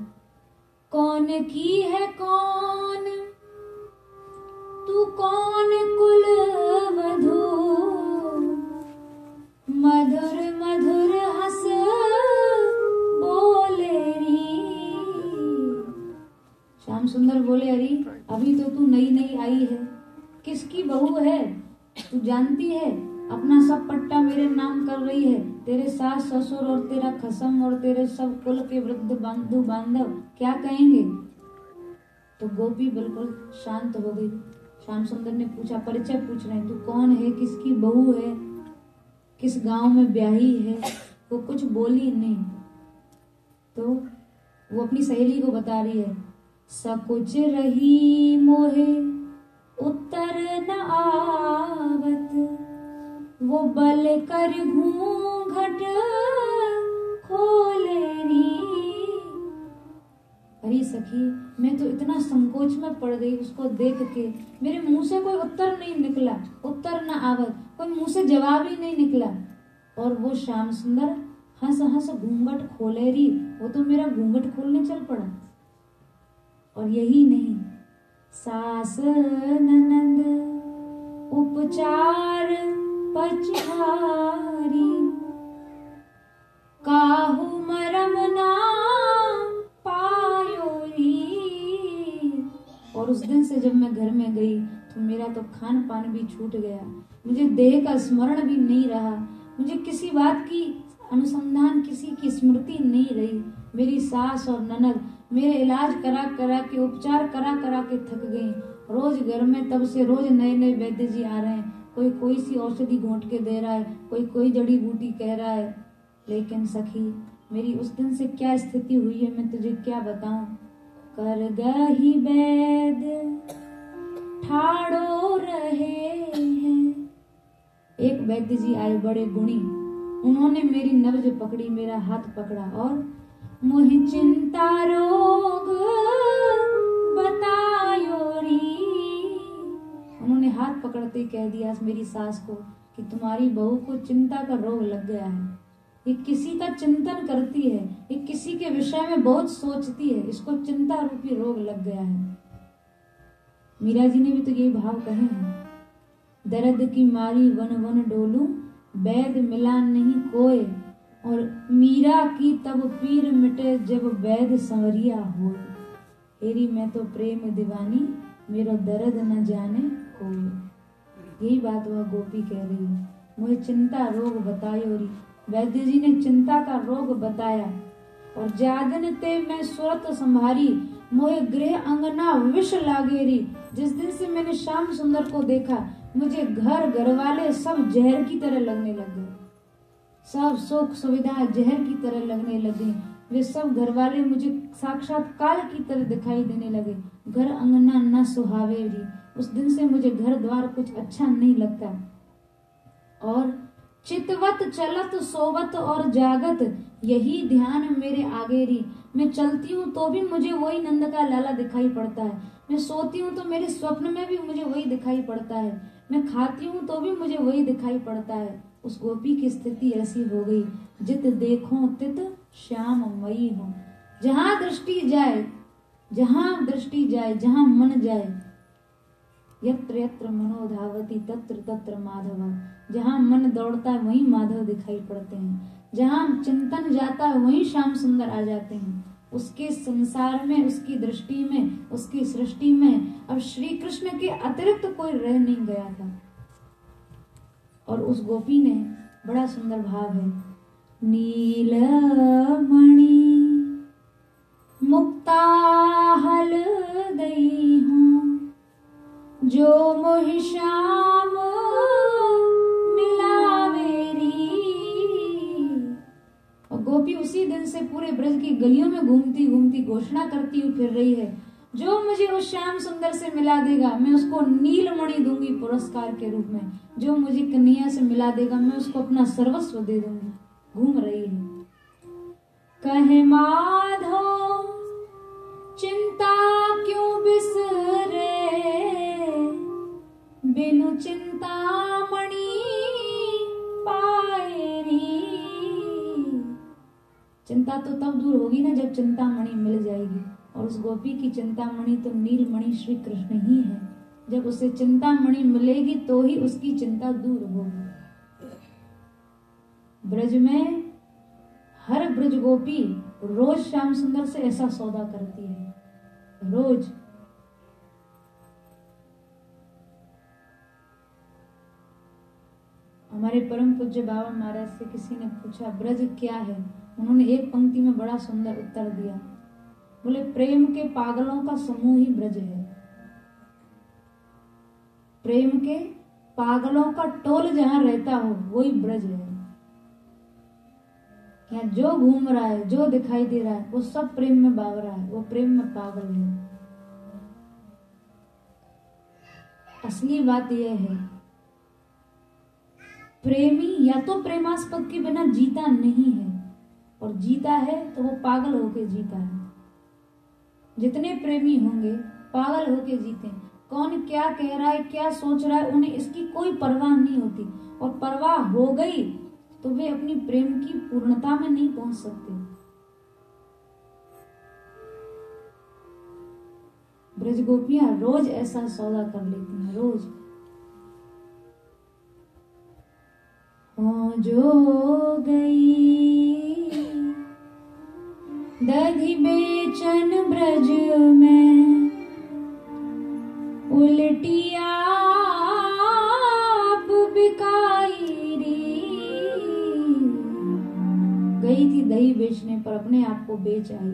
कौन की है कौन तू, कौन कुल वधू, मधुर मधुर हंस बोले री। श्याम सुंदर बोले, अरे अभी तो तू नई नई आई है, किसकी बहू है तू जानती है? अपना सब पट्टा मेरे नाम कर रही है। तेरे सास ससुर और तेरा खसम और तेरे सब कुल के वृद्ध बंधु बांधव क्या कहेंगे? तो गोपी बिल्कुल शांत हो गई। श्याम सुंदर ने पूछा, परिचय पूछ रहे हैं, तू कौन है, किसकी बहू है, किस गांव में ब्याही है? वो कुछ बोली नहीं। तो वो अपनी सहेली को बता रही है, सकुच रही मोहे उत्तर न आवत, वो बल कर घूंघट खोले री। अरे सखी, मैं तो इतना संकोच में पड़ गई उसको देख के, मेरे मुंह से कोई उत्तर नहीं निकला, उत्तर न आवत, कोई मुंह से जवाब ही नहीं निकला। और वो श्याम सुंदर हंस हंस घूंघट खोले री, वो तो मेरा घूंघट खोलने चल पड़ा। और यही नहीं, सास ननंद उपचार पचहारी, काहू मरम ना पायोरी। और उस दिन से जब मैं घर में गई तो मेरा तो खान पान भी छूट गया, मुझे देह का स्मरण भी नहीं रहा, मुझे किसी बात की अनुसंधान, किसी की स्मृति नहीं रही। मेरी सास और ननद मेरे इलाज करा करा के, उपचार करा करा के थक गई। रोज घर में तब से रोज नए नए वैद्य जी आ रहे हैं, कोई कोई सी औषधि घोंट के दे रहा है, कोई कोई जड़ी बूटी कह रहा है। लेकिन सखी मेरी उस दिन से क्या स्थिति हुई है मैं तुझे क्या बताऊं। कर गही वैद ठाड़ो रहे हैं। एक वैद्य जी आए बड़े गुणी, उन्होंने मेरी नब्ज पकड़ी, मेरा हाथ पकड़ा और मोहि चिंता रोग बतायो री। उन्होंने हाथ पकड़ते कह दिया मेरी सास को कि तुम्हारी बहू को चिंता का रोग लग गया है। ये किसी का चिंतन करती है, ये किसी के विषय में बहुत सोचती है, इसको चिंता रूपी रोग लग गया है। मीरा जी ने भी तो यही भाव कहे हैं, दर्द की मारी वन वन डोलूं, वैद मिला नहीं कोय, और मीरा की तब पीर मिटे जब वैद संवरिया हो। हेरी मैं तो प्रेम दीवानी, मेरा दर्द न जाने कोई। यही बात वह गोपी कह रही है, मुझे चिंता रोग बतायो री। वैद्य जी ने चिंता का रोग बताया और जागन ते मैं सुरत संभारी, मोहे गृह अंगना विष लागे री। जिस दिन से मैंने श्याम सुंदर को देखा मुझे घर वाले सब जहर की तरह लगने लग गए, सब सुख सुविधा जहर की तरह लगने लगे। वे सब घर वाले मुझे साक्षात काल की तरह दिखाई देने लगे। घर अंगना न सुहावे री। उस दिन से मुझे घर द्वार कुछ अच्छा नहीं लगता। और चितवत चलत सोवत और जागत, यही ध्यान मेरे आगे री। मैं चलती हूँ तो भी मुझे वही नंद का लाला दिखाई पड़ता है, मैं सोती हूँ तो मेरे स्वप्न में भी मुझे वही दिखाई पड़ता है, मैं खाती हूँ तो भी मुझे वही दिखाई पड़ता है। उस गोपी की स्थिति ऐसी हो गई, जित देखो तित श्याम मई हो। जहां दृष्टि जाए, जहां दृष्टि जाए, जहां मन जाए, यत्र यत्र मनो धावति तत्र तत्र माधव। जहां मन दौड़ता है वहीं माधव दिखाई पड़ते हैं, जहां चिंतन जाता है वहीं श्याम सुंदर आ जाते हैं। उसके संसार में, उसकी दृष्टि में, उसकी सृष्टि में अब श्री कृष्ण के अतिरिक्त कोई रह नहीं गया था। और उस गोपी ने बड़ा सुंदर भाव है, नीलमणि मुक्ता हल दई हूं, जो मोहि श्याम मिलावेरी। और गोपी उसी दिन से पूरे ब्रज की गलियों में घूमती घूमती घोषणा करती हुई फिर रही है, जो मुझे उस श्याम सुंदर से मिला देगा मैं उसको नीलमणि दूंगी पुरस्कार के रूप में, जो मुझे कन्हैया से मिला देगा मैं उसको अपना सर्वस्व दे दूंगी। घूम रही है। कहे माधव चिंता क्यों बिसरे, बिनु चिंतामणि पाएरी। चिंता तो तब दूर होगी ना जब चिंतामणि मिल जाएगी, और उस गोपी की चिंतामणि तो नीलमणि श्री कृष्ण ही है। जब उसे चिंतामणि मिलेगी तो ही उसकी चिंता दूर होगी। ब्रज में हर ब्रज गोपी रोज श्याम सुंदर से ऐसा सौदा करती है, रोज। हमारे परम पूज्य बाबा महाराज से किसी ने पूछा ब्रज क्या है, उन्होंने एक पंक्ति में बड़ा सुंदर उत्तर दिया, बोले प्रेम के पागलों का समूह ही ब्रज है। प्रेम के पागलों का टोल जहां रहता हो वही ब्रज है। यहाँ जो घूम रहा है, जो दिखाई दे रहा है, वो सब प्रेम में बावरा है, वो प्रेम में पागल है। असली बात यह है, प्रेमी या तो प्रेमास्पद के बिना जीता नहीं है, और जीता है तो वो पागल होके जीता है। जितने प्रेमी होंगे पागल होके जीते हैं। कौन क्या कह रहा है, क्या सोच रहा है, उन्हें इसकी कोई परवाह नहीं होती, और परवाह हो गई तो वे अपनी प्रेम की पूर्णता में नहीं पहुंच सकते। ब्रज गोपियां रोज ऐसा सौदा कर लेती हैं, रोज। हो जो गई दधि बेचन ब्रज में, उल्टी आप बिकाई री। गई थी दही बेचने पर अपने आप को बेच आई।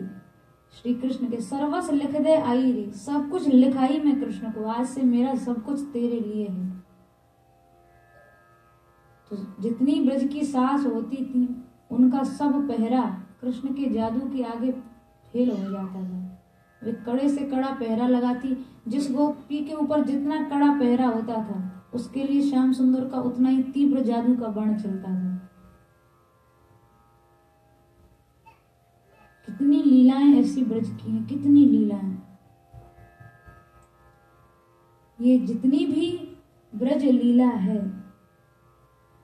श्री कृष्ण के सर्वस्व लिख दे आई री, सब कुछ लिखाई मैं कृष्ण को, आज से मेरा सब कुछ तेरे लिए है। तो जितनी ब्रज की सास होती थी उनका सब पहरा कृष्ण के जादू के आगे फेल हो जाता था। वे कड़े से कड़ा पहरा लगाती, जिस गोपी के ऊपर जितना कड़ा पहरा होता था उसके लिए श्याम सुंदर का उतना ही तीव्र जादू का बाण चलता था। कितनी लीलाएं ऐसी ब्रज की हैं, कितनी लीलाएं। ये जितनी भी ब्रज लीला है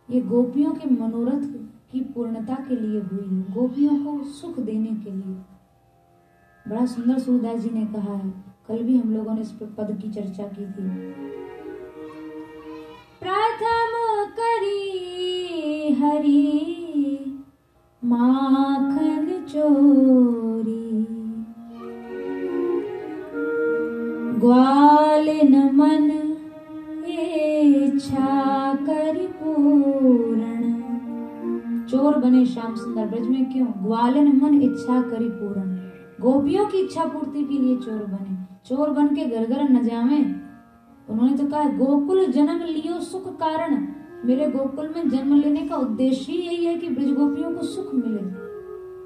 ये गोपियों के मनोरथ की पूर्णता के लिए हुई है, गोपियों को सुख देने के लिए। बड़ा सुंदर सूरदास जी ने कहा है, कल भी हम लोगों ने इस पद की चर्चा की थी। प्रथम करी हरि माखन चोरी, ग्वालिन मन इच्छा कर पूर्ण। चोर बने श्याम सुंदर ब्रज में क्यों? ग्वालिन मन इच्छा करी पूर्ण, गोपियों की इच्छा पूर्ति के लिए चोर बने। चोर बन के घर घर न जावे। उन्होंने तो कहा गोकुल जन्म लियो सुख कारण, मेरे गोकुल में जन्म लेने का उद्देश्य ही यही है कि ब्रज गोपियों को सुख मिले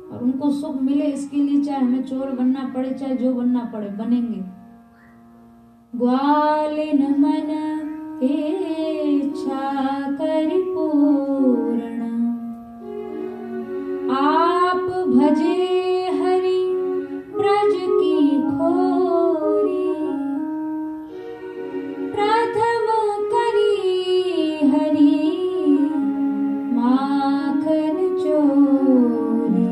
और उनको सुख मिले, इसके लिए चाहे हमें चोर बनना पड़े चाहे जो बनना पड़े बनेंगे। ग्वालिन मन इच्छा करि पूर्ण, आप भजे हरि ब्रज की खोरी। प्रथम करी हरि माखन चोरी,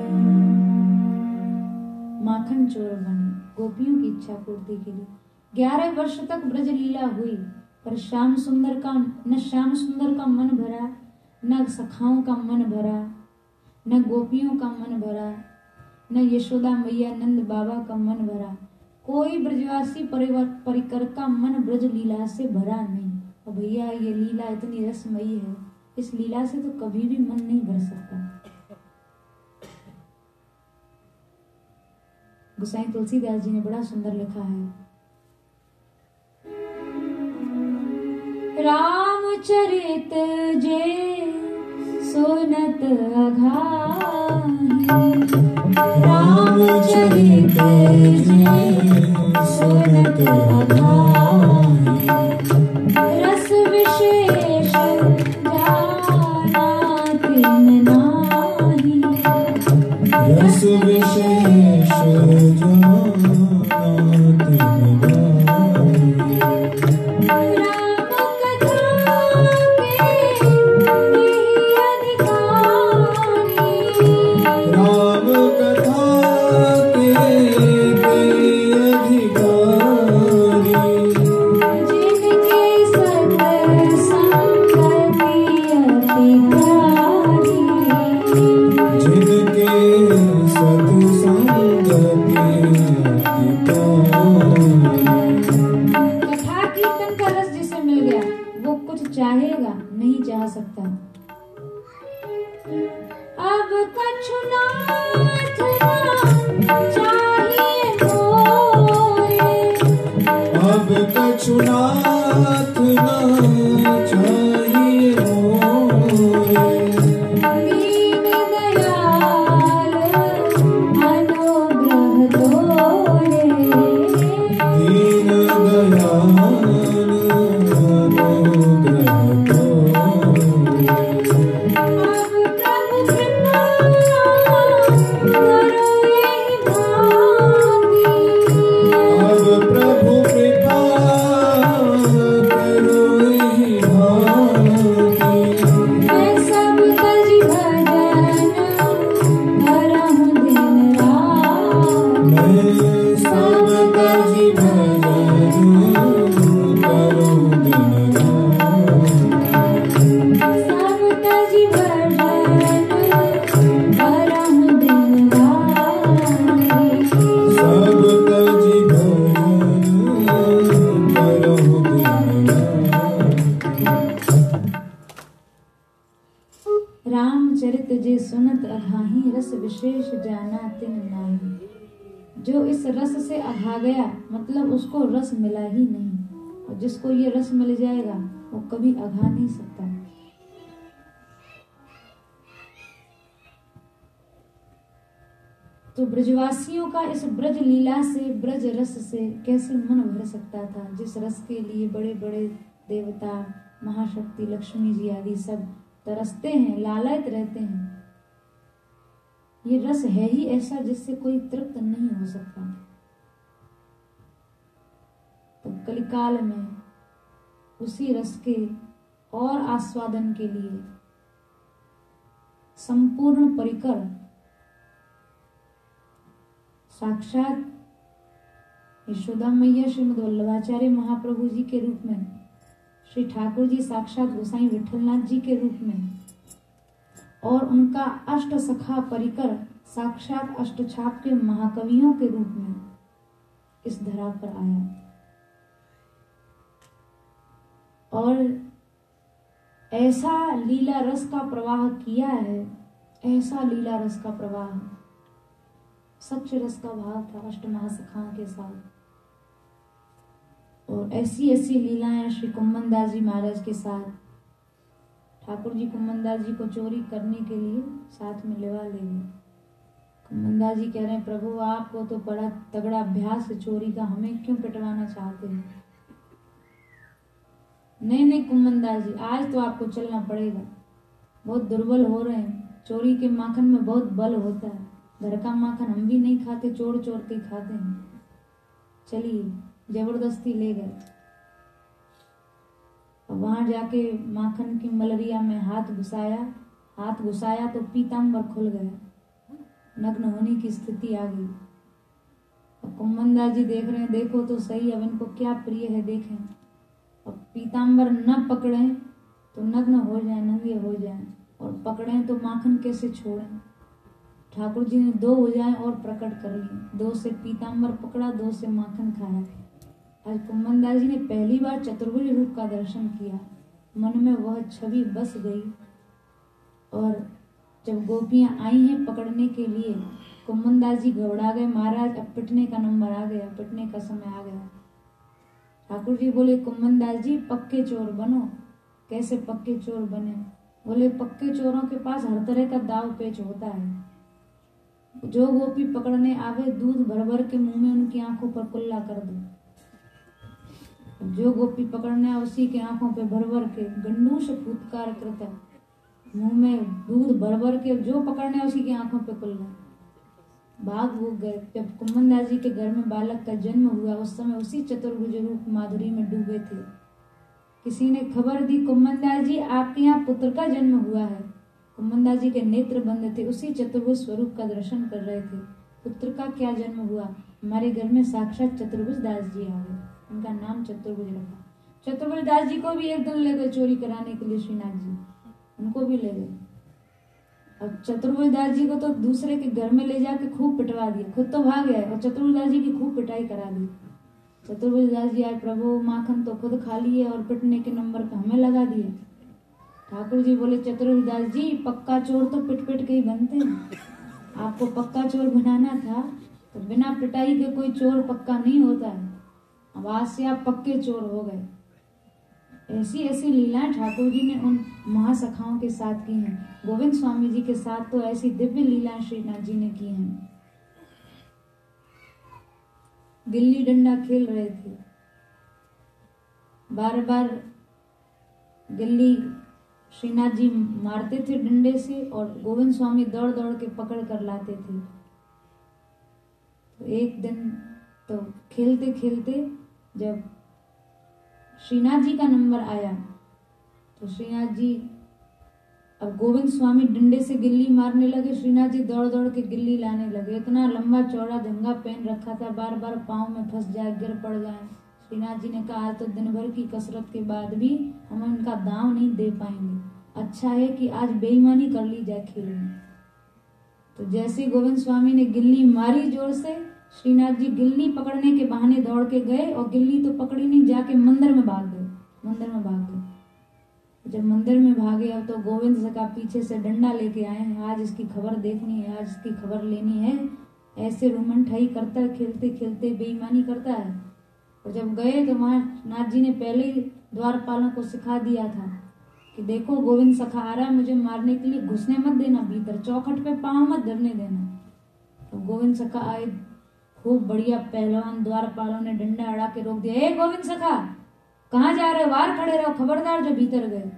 माखन चोर बने गोपियों की इच्छा पूर्ति के लिए। 11 वर्ष तक ब्रज लीला हुई पर श्याम सुंदर का मन भरा, न सखाओं का मन भरा, न गोपियों का मन भरा, न यशोदा मैया नंद बाबा का मन भरा। कोई ब्रजवासी परिकर का मन ब्रज लीला से भरा नहीं। और भैया ये लीला इतनी रसमयी है, इस लीला से तो कभी भी मन नहीं भर सकता। गोसाई तुलसीदास जी ने बड़ा सुंदर लिखा है, रामचरित जे सुनत अघाही, रामचरित जे सुनत अघाही, रस विशेष जाना तिन नाही, रस विशेष जाना तिन चाहेगा नहीं चाह सकता। अब कछु नाथ ना चाहिए मोरे, अब कछु नाथ ना चाहिए मोरे, दीन दयाल अनुग्रह तोरे, दीन दयाल रामचरित जे सुनत अघाही, रस विशेष जाना तिन नाही। जो इस रस से अघा गया मतलब उसको रस मिला ही नहीं, और जिसको ये रस मिल जाएगा वो कभी अघा नहीं सकता। तो ब्रजवासियों का इस ब्रज लीला से, ब्रज रस से कैसे मन भर सकता था, जिस रस के लिए बड़े बड़े देवता, महाशक्ति लक्ष्मी जी आदि सब तरसते हैं, लालायित रहते हैं। ये रस है ही ऐसा जिससे कोई तृप्त नहीं हो सकता। तो कलिकाल में उसी रस के और आस्वादन के लिए संपूर्ण परिकर साक्षात यशोदा मैया श्रीमद वल्लभाचार्य महाप्रभु जी के रूप में, श्री ठाकुर जी साक्षात गोसाई विठलनाथ जी के रूप में, और उनका अष्ट सखा परिकर साक्षात अष्टछाप के महाकवियों के रूप में इस धरा पर आया। और ऐसा लीला रस का प्रवाह किया है, ऐसा लीला रस का प्रवाह, सच रस का भाव था अष्ट महासखाओं के साथ। और ऐसी ऐसी लीलाएं श्री कुम्मन दास जी महाराज के साथ। ठाकुर जी कुम्मन दास जी को चोरी करने के लिए साथ में लेवा ले गए। कुम्मन दास जी कह रहे हैं, प्रभु आपको तो बड़ा तगड़ा अभ्यास है चोरी का, हमें क्यों पिटवाना चाहते हैं? नहीं कुम्मन दास जी, आज तो आपको चलना पड़ेगा, बहुत दुर्बल हो रहे हैं, चोरी के माखन में बहुत बल होता है, घर का माखन हम भी नहीं खाते, चोर चोर के खाते हैं, चलिए। जबरदस्ती ले गए। और वहां जाके माखन की मलरिया में हाथ घुसाया तो पीताम्बर खुल गया, नग्न होने की स्थिति आ गई। अब कुम्मन दास जी देख रहे हैं, देखो तो सही अब इनको क्या प्रिय है, देखें। अब पीताम्बर न पकड़े तो नग्न हो जाए, नंगे हो जाए, और पकड़े तो माखन कैसे छोड़ें। ठाकुर जी ने 2 भुजाएं और प्रकट कर ली, 2 से पीताम्बर पकड़ा, 2 से माखन खाया। आज कुम्मन दास जी ने पहली बार चतुर्भुज रूप का दर्शन किया, मन में वह छवि बस गई। और जब गोपियां आई हैं पकड़ने के लिए, कुम्मन दास जी घबरा गए, महाराज अब पिटने का नंबर आ गया, पिटने का समय आ गया। ठाकुर जी बोले, कुम्मन दास जी पक्के चोर बनो। कैसे पक्के चोर बने? बोले, पक्के चोरों के पास हर तरह का दाव पेच होता है। जो गोपी पकड़ने आवे, दूध भर भर के मुंह में उनकी आंखों पर कुल्ला कर दो। जो गोपी पकड़ने आवे, उसी के आंखों पे भर भर के गंडूष फूत्कार करता, मुंह में दूध भर भर के, जो पकड़ने आवे उसी की आंखों पे कुल्ला। भाग भूग गए। जब कुम्मन दास जी के घर में बालक का जन्म हुआ, उस समय उसी चतुर्भुज रूप माधुरी में डूबे थे। किसी ने खबर दी, कुम्मन दास जी आपके यहाँ पुत्र का जन्म हुआ है। कुम्मन दास जी के नेत्र बंद थे, उसी चतुर्भुज स्वरूप का दर्शन कर रहे थे। पुत्र का क्या जन्म हुआ? हमारे घर में साक्षात चतुर्भुज दास जी आ गए, उनका नाम चतुर्भुज रखा। चतुर्भुज दास जी को भी एक दिन ले गए चोरी कराने के लिए श्रीनाथ जी, उनको भी ले गए। और चतुर्भुज दास जी को तो दूसरे के घर में ले जाके खूब पिटवा दिया, खुद तो भाग गए और चतुर्भुज दास जी की खूब पिटाई करा दी। चतुर्भुज दास जी आए, प्रभु माखन तो खुद खा लिए और पिटने के नंबर पे हमें लगा दिए। ठाकुर जी बोले, चतुर्भुज दास जी पक्का चोर तो पिट पिट के ही बनते हैं, आपको पक्का चोर बनाना था तो बिना पिटाई के कोई चोर पक्का नहीं होता है। अब आज से आप पक्के चोर हो गए। ऐसी ऐसी लीलाएं ठाकुर जी ने उन महासखाओं के साथ की हैं। गोविंद स्वामी जी के साथ तो ऐसी दिव्य लीलाएं श्रीनाथ जी ने की हैं। गिल्ली डंडा खेल रहे थे, बार बार गिल्ली श्रीनाथ जी मारते थे डंडे से और गोविंद स्वामी दौड़ दौड़ के पकड़ कर लाते थे। तो एक दिन तो खेलते खेलते जब श्रीनाथ जी का नंबर आया तो श्रीनाथ जी, अब गोविंद स्वामी डंडे से गिल्ली मारने लगे, श्रीनाथ जी दौड़ दौड़ के गिल्ली लाने लगे। इतना लंबा चौड़ा जंगा पहन रखा था, बार बार पाँव में फंस जाए, गिर पड़ जाए। श्रीनाथ जी ने कहा, आज तो दिन भर की कसरत के बाद भी हम इनका दांव नहीं दे पाएंगे, अच्छा है कि आज बेईमानी कर ली जाए खेल में। तो जैसे गोविंद स्वामी ने गिल्ली मारी जोर से, श्रीनाथ जी गिल्ली पकड़ने के बहाने दौड़ के गए और गिल्ली तो पकड़ी नहीं, जाके मंदिर में भाग गए। जब मंदिर में भागे, अब तो गोविंद सखा पीछे से डंडा लेके आए हैं, आज इसकी खबर देखनी है, आज इसकी खबर लेनी है। ऐसे रूमन ठाई करता है, खेलते खेलते बेईमानी करता है। और जब गए तो वहां नाथ जी ने पहले ही द्वारपालों को सिखा दिया था कि देखो गोविंद सखा आ रहा है, मुझे मारने के लिए घुसने मत देना भीतर, चौखट पे पांव मत धरने देना। अब गोविंद सखा आए, खूब बढ़िया पहलवान द्वारपालों ने डंडा अड़ा के रोक दिया। ए गोविंद सखा, कहाँ जा रहे हो? बाहर खड़े रहो, खबरदार जो भीतर गए।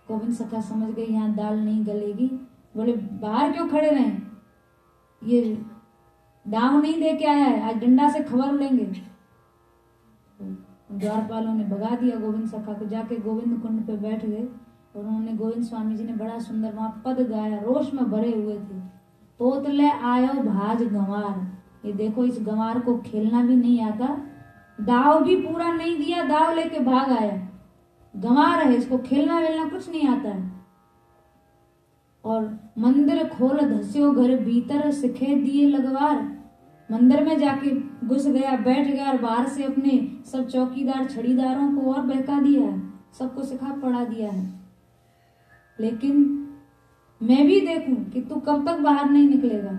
गोविंद सखा समझ गए यहाँ दाल नहीं गलेगी। बोले बाहर क्यों खड़े रहे? ये दाव नहीं दे के आया है, आज डंडा से खबर लेंगे। द्वारपालों ने भगा दिया गोविंद सखा को। जाके गोविंद कुंड पे बैठ गए और उन्होंने, गोविंद स्वामी जी ने बड़ा सुंदर वहां पद गाया, रोष में भरे हुए थे। तोतले आयो भाज गंवार। ये देखो, इस गंवार को खेलना भी नहीं आता, दाव भी पूरा नहीं दिया, दाव लेके भाग आया। गंवार है, इसको खेलना वेलना कुछ नहीं आता है। और मंदिर खोल धस्यो घर भीतर, सिखे दिए लगवार। मंदिर में जाके घुस गया, बैठ गया और बाहर से अपने सब चौकीदार छड़ीदारों को और बहका दिया है, सबको सिखा पढ़ा दिया है। लेकिन मैं भी देखूं कि तू कब तक बाहर नहीं निकलेगा,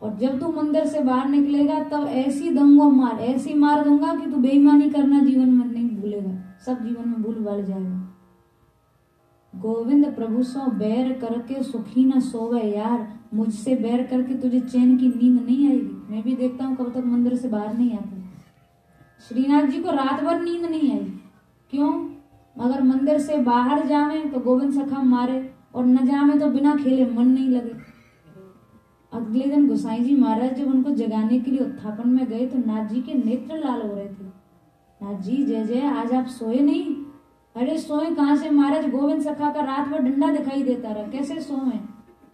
और जब तू मंदिर से बाहर निकलेगा तब ऐसी दंगो मार, ऐसी मार दूंगा कि तू बेईमानी करना जीवन में नहीं भूलेगा, सब जीवन में भूल भाल जाएगा। गोविंद प्रभु सो बैर करके सुखी न सोवे यार। मुझसे बैर करके तुझे चैन की नींद नहीं आएगी। मैं भी देखता हूं कब तक मंदिर से बाहर नहीं आता। श्रीनाथ जी को रात भर नींद नहीं आई। क्यों? अगर मंदिर से बाहर जावे तो गोविंद सखा मारे, और न जावे तो बिना खेले मन नहीं लगे। अगले दिन गोसाई जी महाराज जब उनको जगाने के लिए उत्थापन में गए तो नाथ जी के नेत्र लाल हो रहे थे। नाथ जी, जय जय, आज आप सोए नहीं? अरे सोए कहाँ से महाराज, गोविंद सखा का रात भर डंडा दिखाई देता रहा, कैसे सोए?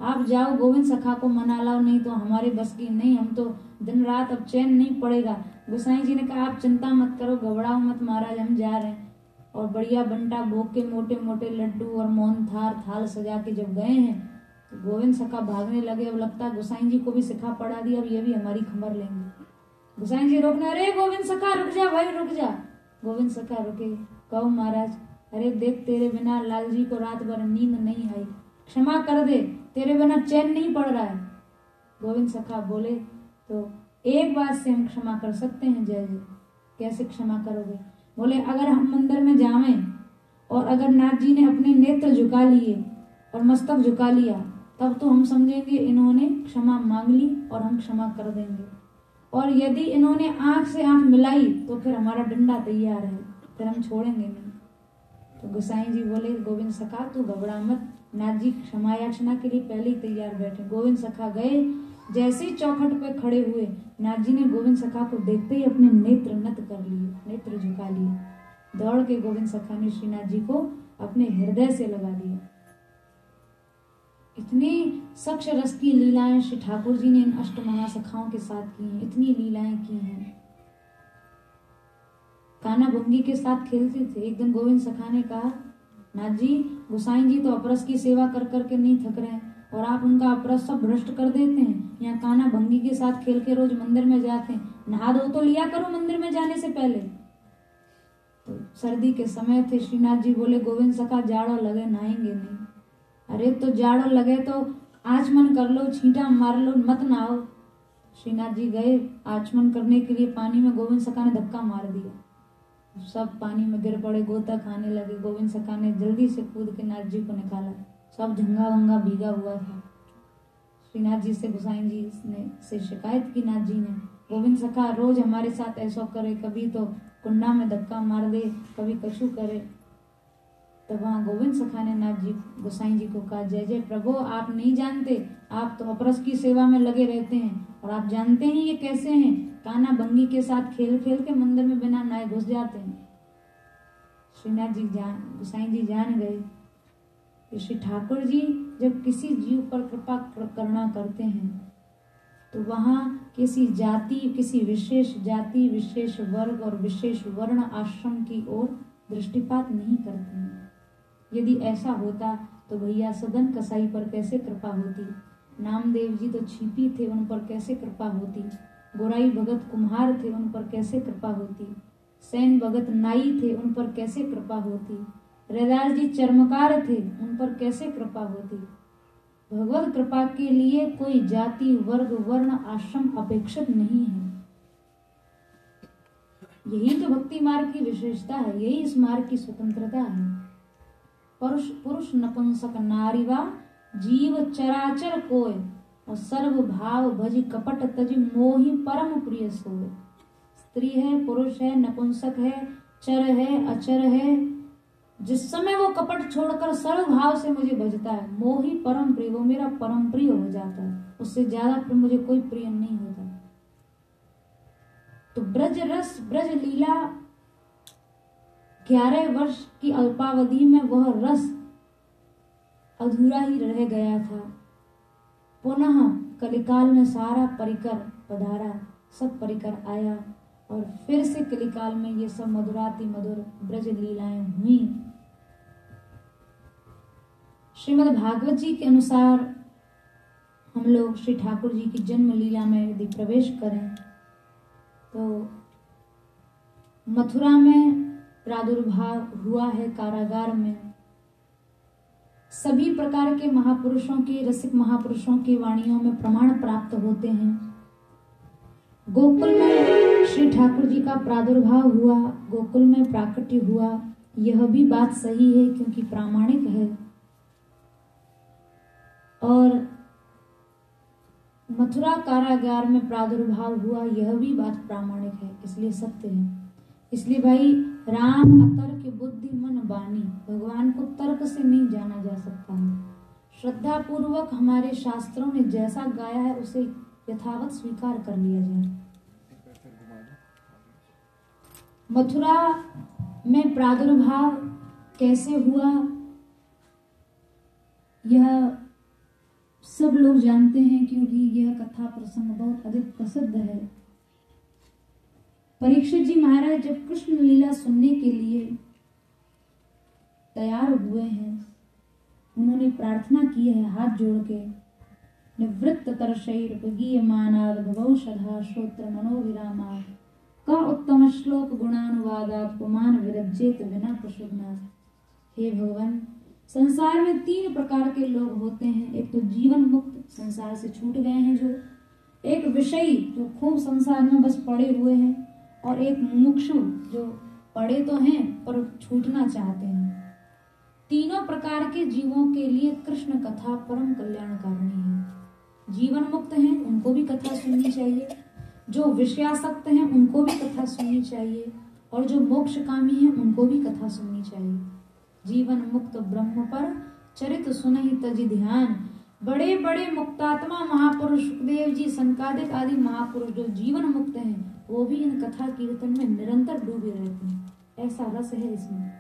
आप जाओ गोविंद सखा को मना लाओ, नहीं तो हमारे बस की नहीं, हम तो दिन रात अब चैन नहीं पड़ेगा। गोसाई जी ने कहा आप चिंता मत करो, घबराओ मत महाराज, हम जा रहे हैं। और बढ़िया बंटा भोग के मोटे मोटे लड्डू और मोहन थाल सजा के जब गए हैं तो गोविंद सखा भागने लगे। अब लगता है गोसाई जी को भी सिखा पढ़ा दिया, अब ये भी हमारी खबर लेंगे। गोसाई जी रोकने, अरे गोविंद सखा रुक जा भाई, रुक जा। गोविंद सखा रुके, कहो महाराज, अरे देख तेरे बिना लाल जी को रात भर नींद नहीं आई, क्षमा कर दे, तेरे बिना चैन नहीं पड़ रहा है। गोविंद सखा बोले तो एक बात से हम क्षमा कर सकते हैं जय जय। कैसे क्षमा करोगे? बोले अगर हम मंदिर में जावें और अगर नाथ जी ने अपने नेत्र झुका लिए और मस्तक झुका लिया तब तो हम समझेंगे इन्होंने क्षमा मांग ली और हम क्षमा कर देंगे, और यदि इन्होंने आंख से आंख मिलाई तो फिर हमारा डंडा तैयार है, फिर हम छोड़ेंगे नहीं। तो गोसाई जी बोले गोविंद सखा तू घबरा मत, नाथ जी क्षमा याचना के लिए पहले ही तैयार बैठे। गोविंद सखा गए, जैसे ही चौखट पे खड़े हुए नाथ जी ने गोविंद सखा को देखते ही अपने नेत्र नत कर लिए, नेत्र झुका लिए। दौड़ के गोविंद सखा ने श्रीनाथ जी को अपने हृदय से लगा दिया। इतनी सक्ष रस की लीलाएं श्री ठाकुर जी ने इन अष्टमहा सखाओं के साथ की हैं, इतनी लीलाएं की हैं। काना भंगी के साथ खेलते थे। एक दिन गोविंद सखा ने कहा नाथ जी, गोसाई जी तो अपरस की सेवा कर करके नहीं थक रहे हैं और आप उनका अपरस सब भ्रष्ट कर देते हैं। यहाँ काना भंगी के साथ खेल के रोज मंदिर में जाते हैं, नहा धो तो लिया करो मंदिर में जाने से पहले। तो सर्दी के समय थे, श्रीनाथ जी बोले गोविंद सखा जाड़ो लगे नहाएंगे नहीं। अरे तो जाड़ो लगे तो आचमन कर लो, छींटा मार लो, मत नहाओ। श्रीनाथ जी गए आचमन करने के लिए पानी में, गोविंद सखा ने धक्का मार दिया, सब पानी में गिर पड़े, गोता खाने लगे। गोविंद सखा ने जल्दी से कूद के नाथ जी को निकाला, सब झंगा वंगा भीगा हुआ था। श्रीनाथ जी से गोसाई जी ने से शिकायत की नाथ जी ने, गोविंद सखा रोज हमारे साथ ऐसा करे, कभी तो कुंडा में धक्का मार दे, कभी कछु करे। तो वहां गोविंद सखा ने नाथ जी गोसाई जी को कहा जय जय प्रभु, आप नहीं जानते, आप तो अपरस की सेवा में लगे रहते हैं और आप जानते हैं ये कैसे हैं, काना बंगी के साथ खेल खेल के मंदिर में बिना नहाए घुस जाते हैं। श्रीनाथ जी गोसाई जी जान गए कि श्री ठाकुर जी जब किसी जीव पर कृपा करना करते हैं तो वहां किसी जाति, किसी विशेष जाति, विशेष वर्ग और विशेष वर्ण आश्रम की ओर दृष्टिपात नहीं करते हैं। यदि ऐसा होता तो भैया सदन कसाई पर कैसे कृपा होती, नामदेव जी तो छिपी थे, उन पर कैसे कृपा होती, गोराई भगत कुम्हार थे, उन पर कैसे कृपा होती, सैन भगत नाई थे, उन पर कैसे कृपा होती, रैदास जी चर्मकार थे, उन पर कैसे कृपा होती। भगवत कृपा के लिए कोई जाति, वर्ग, वर्ण, आश्रम अपेक्षित नहीं है। यही तो भक्ति मार्ग की विशेषता है, यही इस मार्ग की स्वतंत्रता है। पुरुष नपुंसक नारी वा जीव चराचर कोय, और सर्व भाव भज कपट तज मोहि परम प्रिय सोए। स्त्री है, पुरुष है, नपुंसक है, चर है, अचर है, जिस समय वो कपट छोड़कर सर्व भाव से मुझे भजता है, मोहि परम प्रिय, वो मेरा परम प्रिय हो जाता है। उससे ज्यादा फिर मुझे कोई प्रिय नहीं होता। तो ब्रज रस, ब्रज लीला 11 वर्ष की अल्पावधि में वह रस अधूरा ही रह गया था। पुनः कलिकाल में सारा परिकर पधारा, सब परिकर आया और फिर से कलिकाल में ये सब मधुराति मधुर ब्रज लीलाएं हुई। श्रीमद् भागवत जी के अनुसार हम लोग श्री ठाकुर जी की जन्म लीला में यदि प्रवेश करें तो मथुरा में प्रादुर्भाव हुआ है कारागार में। सभी प्रकार के महापुरुषों के, रसिक महापुरुषों की वाणियों में प्रमाण प्राप्त होते हैं। गोकुल में श्री ठाकुर जी का प्रादुर्भाव हुआ, गोकुल में प्राकट्य हुआ, यह भी बात सही है क्योंकि प्रामाणिक है। और मथुरा कारागार में प्रादुर्भाव हुआ, यह भी बात प्रामाणिक है, इसलिए सत्य है। इसलिए भाई राम अतर्क बुद्धि मन बानी, भगवान को तर्क से नहीं जाना जा सकता है। श्रद्धा पूर्वक हमारे शास्त्रों ने जैसा गाया है उसे यथावत स्वीकार कर लिया जाए। मथुरा में प्रादुर्भाव कैसे हुआ यह सब लोग जानते हैं क्योंकि यह कथा प्रसंग बहुत अधिक प्रसिद्ध है। परीक्षित जी महाराज जब कृष्ण लीला सुनने के लिए तैयार हुए हैं, उन्होंने प्रार्थना की है हाथ जोड़ के, निवृत्त तरशैर गीयमानाद भवौ सदा श्रोत्र मनोविरामा का उत्तम श्लोक गुणानुवादात पुमान विरज्येत विना प्रशुभनाथ। हे भगवान, संसार में 3 प्रकार के लोग होते हैं। एक तो जीवन मुक्त, संसार से छूट गए हैं जो, एक विषयी जो खूब संसार में बस पड़े हुए हैं, और एक मुमुक्षु जो पड़े तो हैं पर छूटना चाहते हैं। तीनों प्रकार के जीवों के लिए कृष्ण कथा परम कल्याणकारिणी है। जीवन मुक्त हैं उनको भी कथा सुननी चाहिए, जो विषयासक्त हैं उनको भी कथा सुननी चाहिए, और जो मोक्षकामी हैं उनको भी कथा सुननी चाहिए। जीवन मुक्त ब्रह्म पर चरित सुनहि तज ध्यान। बड़े बड़े मुक्तात्मा महापुरुष सुखदेव जी, संकादिक आदि महापुरुष जो जीवन मुक्त हैं वो भी इन कथा कीर्तन में निरंतर डूबे रहते हैं। ऐसा रस है इसमें।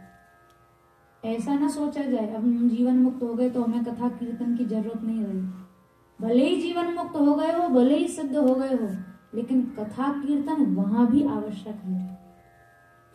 ऐसा ना सोचा जाए अब हम जीवन मुक्त हो गए तो हमें कथा कीर्तन की जरूरत नहीं रही। भले ही जीवन मुक्त हो गए हो, भले ही सिद्ध हो गए हो, लेकिन कथा कीर्तन वहां भी आवश्यक है।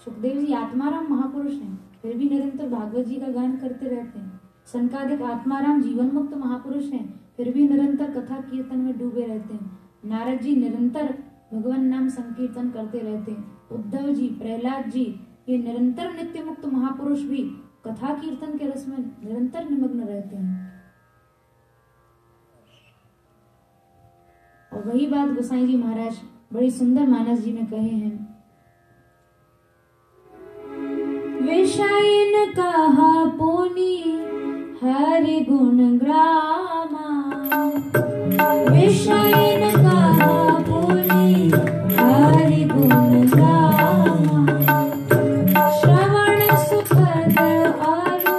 सुखदेव जी आत्माराम महापुरुष हैं, फिर भी निरंतर भागवत जी का गान करते रहते हैं। संकादिक आत्माराम जीवन मुक्त महापुरुष हैं, फिर भी निरंतर कथा कीर्तन में डूबे रहते हैं। नारद जी निरंतर भगवान नाम संकीर्तन करते रहते हैं। उद्धव जी, प्रहलाद जी, ये निरंतर नित्य मुक्त महापुरुष भी कथा कीर्तन के रस में निरंतर निमग्न रहते हैं। और वही बात गोसाई जी महाराज बड़ी सुंदर मानस जी में कहे हैं। विषयन कहा पुनि हरि गुण ग्रामा, विषयन कहा पुनि हरि गुण ग्रामा, श्रवण सुखद अरु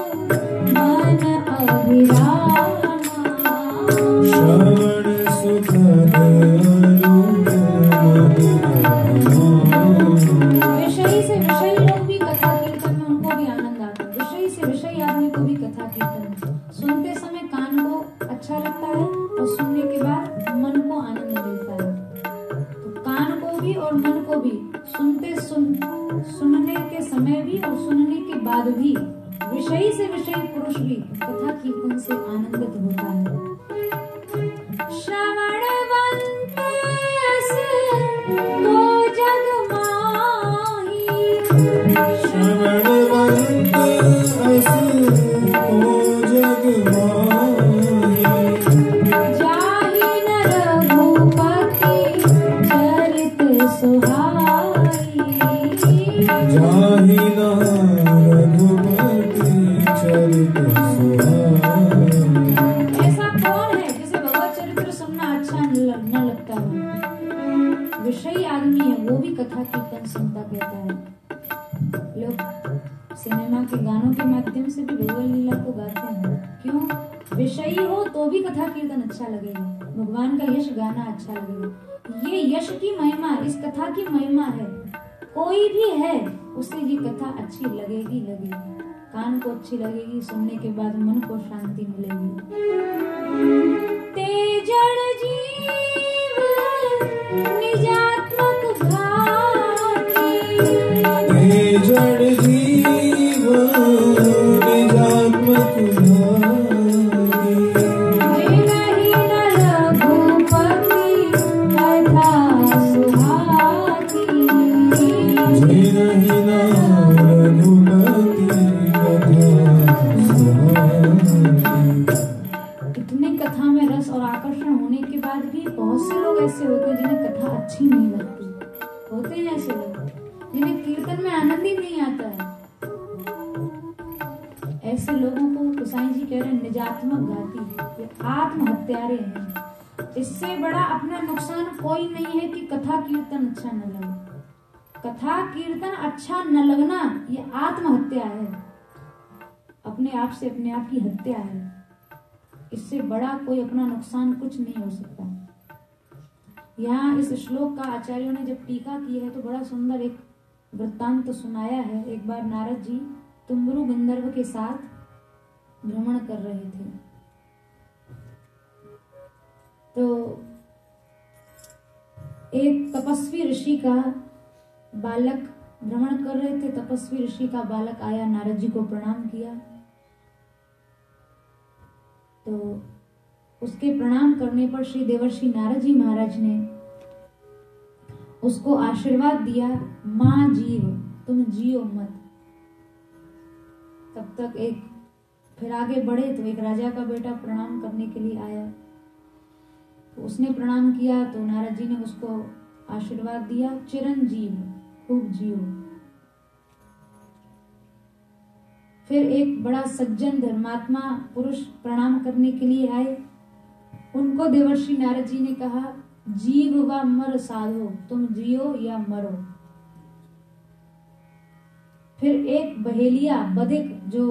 मन अभिरामा, श्रवण सुखद अरु मन अभिरामा। विषयी से विषयी लोग भी कथा कीर्तन में उनको भी आनंद आता है। विषयी से विषयी आदमी को भी कथा कीर्तन सुनते समय कान को अच्छा लगता है और सुनने के बाद मन को आनंद मिलता है। तो कान को भी और मन को भी सुनने के समय भी और सुनने के बाद भी विषयी से विषयी पुरुष भी कथा कीर्तन से आनंदित होता है। श्रवणवंत तो जग माही, श्रवणवंत तो जग माही, जाहि न रघुपति चरित सुहाई, जाहि न रघुपति चरित सुहाई। ऐसा कौन है जिसे भगवत चरित्र सुनना विषयी आदमी है वो भी कथा कीर्तन सुनता कहता है। लोग सिनेमा के गानों के माध्यम से भी भगवान लीला को गाते हैं। क्यों? विषयी हो तो भी कथा कीर्तन अच्छा लगेगा, भगवान का यश गाना अच्छा लगेगा। ये यश की महिमा, इस कथा की महिमा है। कोई भी है उसे ये कथा अच्छी लगेगी लगेगी, कान को अच्छी लगेगी, सुनने के बाद मन को शांति मिलेगी। तेजड़ जीव निजात्मक भाति, तेजड़ जीव निजात्मक भाति, जिनहि न रघुपति कथा सुहाती, जिनहि न रघुपति कथा सुहाती। इतने कथा में रस और आकर्षण होने के बाद भी बहुत से लोग ऐसे होते हैं जिन्हें कथा अच्छी नहीं लगती। होते हैं ऐसे लोग जिन्हें कीर्तन में आनंद ही नहीं आता है। ऐसे लोगों को गोसाई जी कह रहे हैं निजात्मक घाती, ये आत्महत्यारे हैं। इससे बड़ा अपना नुकसान कोई नहीं है कि कथा कीर्तन अच्छा न लगे। कथा कीर्तन अच्छा न लगना ये आत्महत्या है, अपने आप से अपने आप की हत्या है। इससे बड़ा कोई अपना नुकसान कुछ नहीं हो सकता। यहाँ इस श्लोक का आचार्यों ने जब टीका की है तो बड़ा सुंदर एक वृत्तांत तो सुनाया है। एक बार नारद जी तुम्बरु गंधर्व के साथ भ्रमण कर रहे थे, तो एक तपस्वी ऋषि का बालक भ्रमण कर रहे थे। तपस्वी ऋषि का बालक आया, नारद जी को प्रणाम किया, तो उसके प्रणाम करने पर श्री देवर्षि नारद जी महाराज ने उसको आशीर्वाद दिया, मां जीव तुम जियो मत। तब तक एक फिर आगे बढ़े तो एक राजा का बेटा प्रणाम करने के लिए आया, तो उसने प्रणाम किया तो नारद जी ने उसको आशीर्वाद दिया, चिरंजीव खूब जियो। फिर एक बड़ा सज्जन धर्मात्मा पुरुष प्रणाम करने के लिए आए, उनको देवर्षि नारद जी ने कहा, जीव व मर साधो, तुम जियो या मरो। फिर एक बहेलिया बधिक जो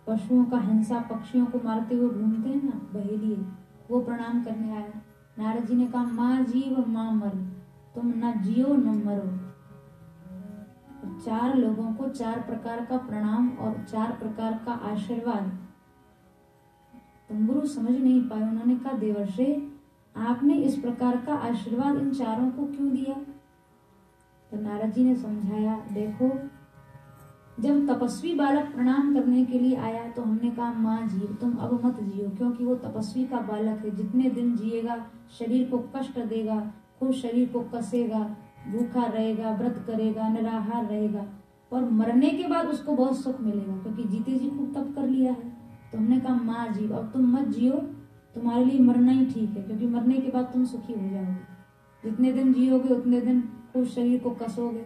पशुओं का हिंसा पक्षियों को मारते हुए घूमते हैं ना, बहेलिए, वो प्रणाम करने आया। नारद जी ने कहा, मां जीव मां मर, तुम न जियो न मरो। चार लोगों को चार प्रकार का प्रणाम और चार प्रकार का आशीर्वाद। तुम्बरु समझ नहीं पाए, उन्होंने कहा, देवर्षि आपने इस प्रकार का आशीर्वाद इन चारों को क्यों दिया? तो नारद जी ने समझाया, देखो जब तपस्वी बालक प्रणाम करने के लिए आया तो हमने कहा, मां जीव तुम अब मत जियो, क्योंकि वो तपस्वी का बालक है, जितने दिन जिएगा शरीर को कष्ट देगा, खूब शरीर को कसेगा, भूखा रहेगा, व्रत करेगा, निराहार रहेगा, और मरने के बाद उसको बहुत सुख मिलेगा, क्योंकि जीते जी खूब तप कर लिया है। तो हमने कहा, मां जीव अब तुम मत जियो, तुम्हारे लिए मरना ही ठीक है, क्योंकि मरने के बाद तुम सुखी हो जाओगे। जितने दिन जियोगे उतने दिन खूब शरीर को कसोगे।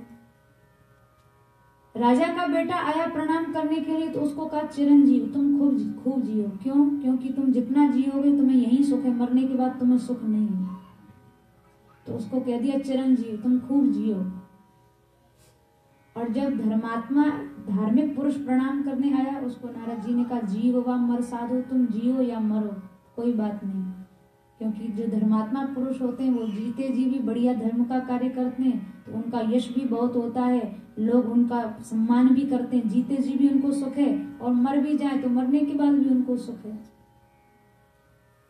राजा का बेटा आया प्रणाम करने के लिए, तो उसको कहा, चिरंजीव तुम खूब जियो। क्यों? क्योंकि तुम जितना जियोगे तुम्हें यही सुख है, मरने के बाद तुम्हें सुख नहीं है। तो उसको कह दिया, चिरंजीव तुम खूब जियो। और जब धर्मात्मा धार्मिक पुरुष प्रणाम करने आया, उसको नारद जी ने कहा, जीव व मर साधो, तुम जियो या मरो कोई बात नहीं, क्योंकि जो धर्मात्मा पुरुष होते हैं वो जीते जी भी बढ़िया धर्म का कार्य करते हैं, तो उनका यश भी बहुत होता है, लोग उनका सम्मान भी करते हैं, जीते जी भी उनको सुख है, और मर भी जाए तो मरने के बाद भी उनको सुख है।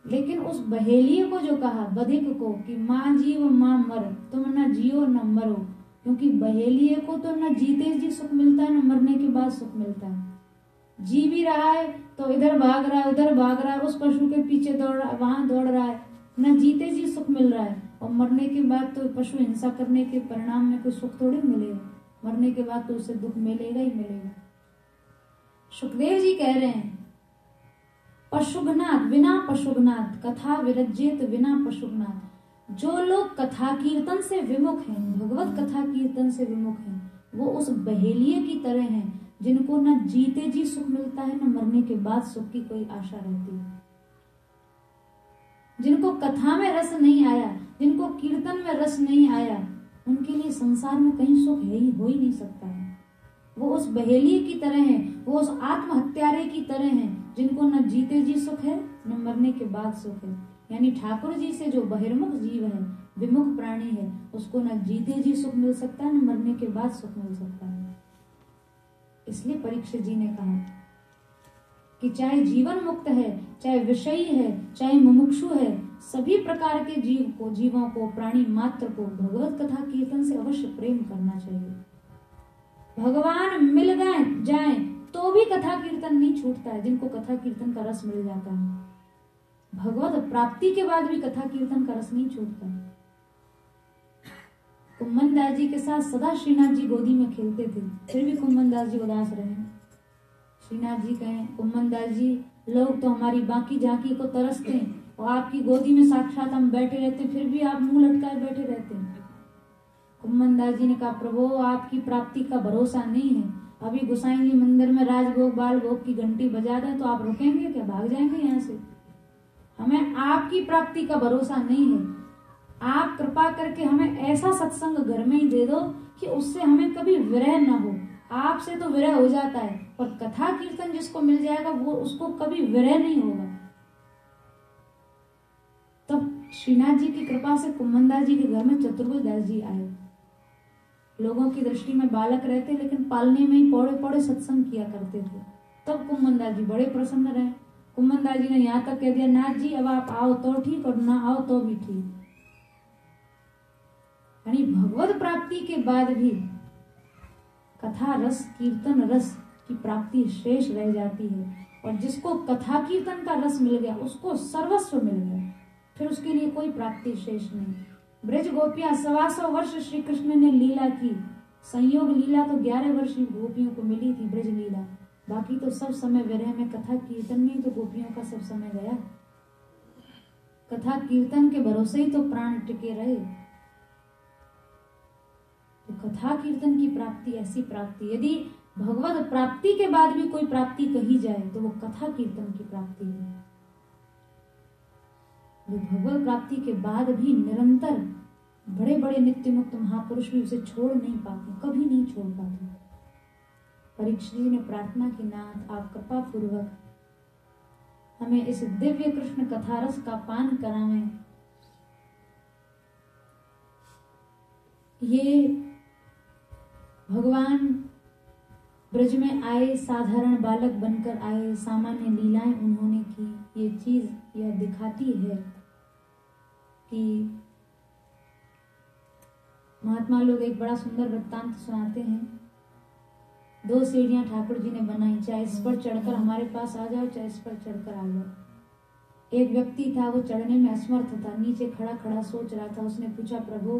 लेकिन उस बहेलिए को जो कहा, बधिक को, कि मां जीव मां मर, तुम न जियो न मरो, क्योंकि बहेलिए को तो न जीते जी सुख मिलता है न मरने के बाद सुख मिलता है। जी भी रहा है तो इधर भाग रहा है, उधर भाग रहा है, उस पशु के पीछे दौड़ रहा है, वहां दौड़ रहा है, न जीते जी सुख मिल रहा है, और मरने के बाद तो पशु हिंसा करने के परिणाम में कोई सुख थोड़ी मिलेगा, मरने के बाद तो उसे दुख मिलेगा ही मिलेगा। सुखदेव जी कह रहे हैं, पशुघ्नात विना पशुघ्नात कथा विरज्येत विना पशुघ्नात। जो लोग कथा कीर्तन से विमुख हैं, भगवत कथा कीर्तन से विमुख हैं, वो उस बहेलिए की तरह हैं, जिनको न जीते जी सुख मिलता है न मरने के बाद सुख की कोई आशा रहती है। जिनको कथा में रस नहीं आया, जिनको कीर्तन में रस नहीं आया उनके लिए संसार में कहीं सुख है ही, हो ही नहीं सकता है। वो उस बहेली की तरह है, वो उस आत्महत्यारे की तरह है जिनको न जीते जी सुख है न मरने के बाद सुख है। यानी ठाकुर जी से जो बहिर्मुख जीव है, विमुख प्राणी है, उसको न जीते जी सुख मिल सकता है न मरने के बाद सुख मिल सकता है। इसलिए परीक्षित जी ने कहा कि चाहे जीवन मुक्त है, चाहे विषयी है, चाहे मुमुक्षु है, सभी प्रकार के जीवों को प्राणी मात्र को भगवत कथा कीर्तन से अवश्य प्रेम करना चाहिए। भगवान मिल गए जाए तो भी कथा कीर्तन नहीं छूटता है जिनको कथा कीर्तन का रस मिल जाता है। भगवत प्राप्ति के बाद भी कथा कीर्तन का रस नहीं छूटता है। कुम्मन दास जी के साथ सदा श्रीनाथ जी गोदी में खेलते थे, फिर भी कुम्मन दास जी उदास रहे। श्रीनाथ जी कहें, कुम्मन दास जी, लोग तो हमारी बाकी झांकी को तरसते हैं और आपकी गोदी में साक्षात हम बैठे रहते हैं, फिर भी आप मुंह लटकाए बैठे रहते हैं। कुम्मन दास जी ने कहा, प्रभु आपकी प्राप्ति का भरोसा नहीं है। अभी गोसाई जी मंदिर में राजभोग बाल भोग की घंटी बजा दें तो आप रुकेंगे क्या, भाग जाएंगे यहाँ से? हमें आपकी प्राप्ति का भरोसा नहीं है। आप कृपा करके हमें ऐसा सत्संग घर में ही दे दो कि उससे हमें कभी विरह न हो। आपसे तो विरह हो जाता है, पर कथा कीर्तन जिसको मिल जाएगा वो उसको कभी विरह नहीं होगा। तब श्रीनाथ जी की कृपा से कुम्मन दास जी के घर में चतुर्भुज दास जी आए। लोगों की दृष्टि में बालक रहते, लेकिन पालने में ही पौड़े पौड़े सत्संग किया करते थे। तब कुम्मन दास जी बड़े प्रसन्न रहे। कुम्मन दास जी ने यहाँ तक कह दिया, नाथ जी अब आप आओ तो ठीक और ना आओ तो भी ठीक। यानी भगवत प्राप्ति के बाद भी कथा रस, कीर्तन रस की प्राप्ति शेष रह जाती है। और जिसको कथा कीर्तन का रस मिल गया उसको सर्वस्व मिल गया, फिर उसके लिए कोई प्राप्ति शेष नहीं। ब्रज गोपियां 125 वर्ष श्री कृष्ण ने लीला की। संयोग लीला तो 11 वर्ष गोपियों को मिली थी, ब्रज लीला। बाकी तो सब समय विरह में, कथा कीर्तन में ही तो गोपियों का सब समय गया। कथा कीर्तन के भरोसे ही तो प्राण टिके रहे। तो कथा कीर्तन की प्राप्ति ऐसी प्राप्ति, यदि भगवत प्राप्ति के बाद भी कोई प्राप्ति कही जाए तो वो कथा कीर्तन की प्राप्ति है। जो भगवत प्राप्ति के बाद भी निरंतर बड़े बड़े नित्य मुक्त महापुरुष भी उसे छोड़ नहीं पाते, कभी नहीं छोड़ पाते। परीक्षित जी ने प्रार्थना की, नाथ आप कृपा पूर्वक हमें इस दिव्य कृष्ण कथारस का पान करावें। ये भगवान ब्रज में आए, साधारण बालक बनकर आए, सामान्य लीलाएं उन्होंने की। ये चीज यह दिखाती है कि महात्मा लोग एक बड़ा सुंदर वृत्तांत सुनाते हैं। 2 सीढ़ियां ठाकुर जी ने बनाई, चाहे इस पर चढ़कर हमारे पास आ जाओ, चाहे इस पर चढ़कर आ जाओ। एक व्यक्ति था, वो चढ़ने में असमर्थ था, नीचे खड़ा खड़ा सोच रहा था। उसने पूछा, प्रभु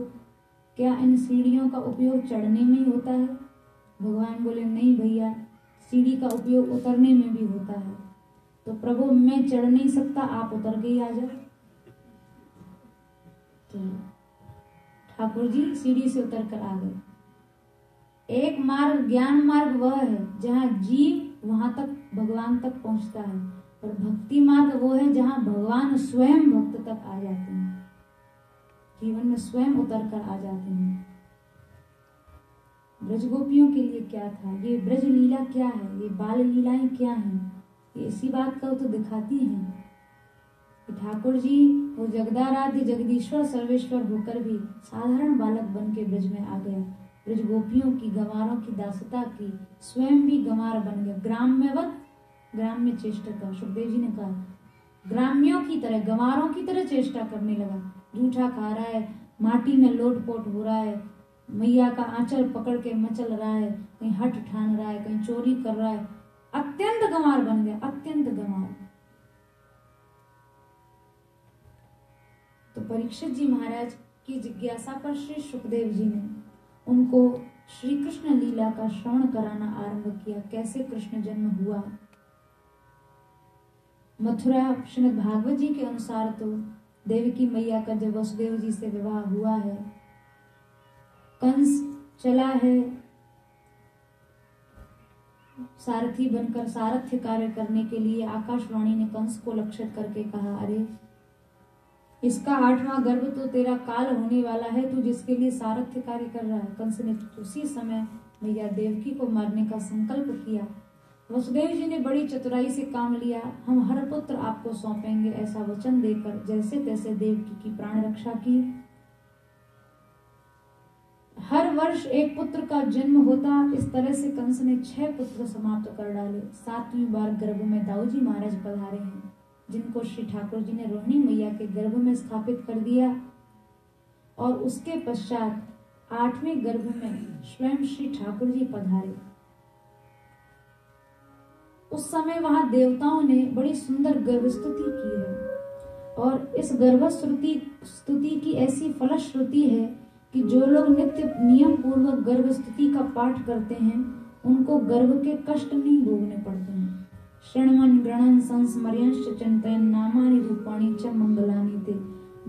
क्या इन सीढ़ियों का उपयोग चढ़ने में ही होता है? भगवान बोले, नहीं भैया, सीढ़ी का उपयोग उतरने में भी होता है। तो प्रभु मैं चढ़ नहीं सकता, आप उतर के ही आ जाओ। तो ठाकुर जी सीढ़ी से उतर कर आ गए। एक मार्ग, ज्ञान मार्ग वह है जहाँ जीव वहां तक, भगवान तक पहुंचता है, और भक्ति मार्ग वो है जहाँ भगवान स्वयं भक्त तक आ जाते हैं, जीवन में स्वयं उतर कर आ जाते हैं। ब्रज गोपियों के लिए क्या था, ये ब्रज लीला क्या है, ये बाल लीलाएं क्या हैं, ये इसी बात को तो दिखाती हैं कि ठाकुर जी वो जगदाराध्य जगदीश्वर सर्वेश्वर होकर भी साधारण बालक बन के ब्रज में आ गया। ब्रज गोपियों की, गंवारों की दासता की, स्वयं भी गंवार बन गया। ग्राम में चेष्टा, सुखदेव जी ने कहा, ग्राम्यों की तरह, गंवारों की तरह चेष्टा करने लगा। जूठा खा रहा है, माटी में लोटपोट हो रहा है, मैया का आंचल पकड़ के मचल रहा है, कहीं हट ठान रहा है, कहीं चोरी कर रहा है। अत्यंत गंवार बन गया, अत्यंत गंवार। तो परीक्षित जी महाराज की जिज्ञासा पर श्री सुखदेव जी ने उनको श्री कृष्ण लीला का श्रवण कराना आरंभ किया। कैसे कृष्ण जन्म हुआ। मथुरा श्रीमद् भागवत जी के अनुसार तो देवकी मैया का जब वसुदेव जी से विवाह हुआ है, कंस चला है सारथी बनकर, सारथ्य कार्य करने के लिए। आकाशवाणी ने कंस को लक्षित करके कहा, अरे इसका 8वां गर्भ तो तेरा काल होने वाला है, तू जिसके लिए सारथ्य कार्य कर रहा है। कंस ने उसी समय मैया देवकी को मारने का संकल्प किया। वसुदेव जी ने बड़ी चतुराई से काम लिया। हम हर पुत्र आपको सौंपेंगे ऐसा वचन देकर जैसे तैसे देवकी की प्राण रक्षा की। हर वर्ष एक पुत्र का जन्म होता। इस तरह से कंस ने 6 पुत्र समाप्त कर डाले। 7वीं बार गर्भ में दाऊजी महाराज पधारे हैं, जिनको श्री ठाकुर जी ने रोहिणी मैया के गर्भ में स्थापित कर दिया। और उसके पश्चात 8वें गर्भ में स्वयं श्री ठाकुर जी पधारे। उस समय वहां देवताओं ने बड़ी सुंदर गर्भ स्तुति की है। और इस गर्भ स्तुति की ऐसी फलश्रुति है कि जो लोग नित्य नियम पूर्वक गर्भ स्तुति का पाठ करते हैं उनको गर्भ के कष्ट नहीं भोगने पड़ते हैं। शृण्वन् गृणन् संस्मर्यंश्च चिन्तयन् नामानि रूपाणि च मंगलानि ते।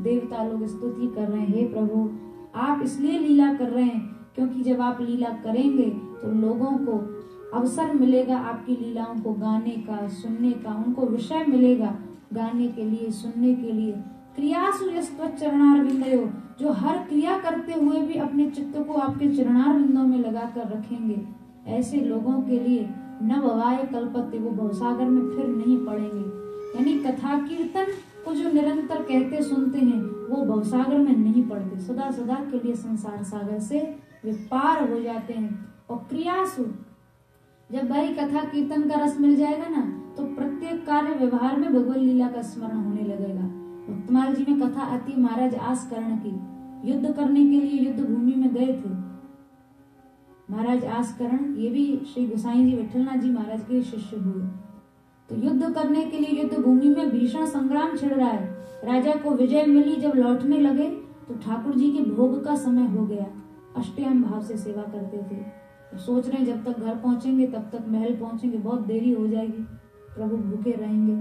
देवता लोग स्तुति कर रहे हैं, हे प्रभु आप इसलिए लीला कर रहे हैं क्योंकि जब आप लीला करेंगे तो लोगों को अवसर मिलेगा आपकी लीलाओं को गाने का, सुनने का, उनको विषय मिलेगा गाने के लिए, सुनने के लिए। क्रियासु यस्त्वच्चरणारविंदयो, जो हर क्रिया करते हुए भी अपने चित्त को आपके चरणारविंदों में लगा कर रखेंगे, ऐसे लोगों के लिए न भवाय कल्पते, वो भवसागर में फिर नहीं पड़ेंगे। यानी कथा कीर्तन को जो निरंतर कहते सुनते हैं वो भवसागर में नहीं पड़ते, सदा सदा के लिए संसार सागर से वे पार हो जाते हैं। और क्रियासु, जब भाई कथा कीर्तन का रस मिल जाएगा ना तो प्रत्येक कार्य व्यवहार में भगवत लीला का स्मरण होने लगेगा। उत्तमाल जी में कथा आती महाराज आस्करण की, युद्ध करने के लिए युद्ध भूमि में गए थे महाराज आस्करण। ये भी श्री गोसाई जी विठलनाथ जी महाराज के शिष्य हुए। तो युद्ध करने के लिए युद्ध भूमि में भीषण संग्राम छिड़ रहा है। राजा को विजय मिली, जब लौटने लगे तो ठाकुर जी के भोग का समय हो गया। अष्टयाम भाव से सेवा करते थे। तो सोच रहे हैं जब तक घर पहुंचेंगे तब तक महल पहुंचेंगे, बहुत देरी हो जाएगी, प्रभु भूखे रहेंगे।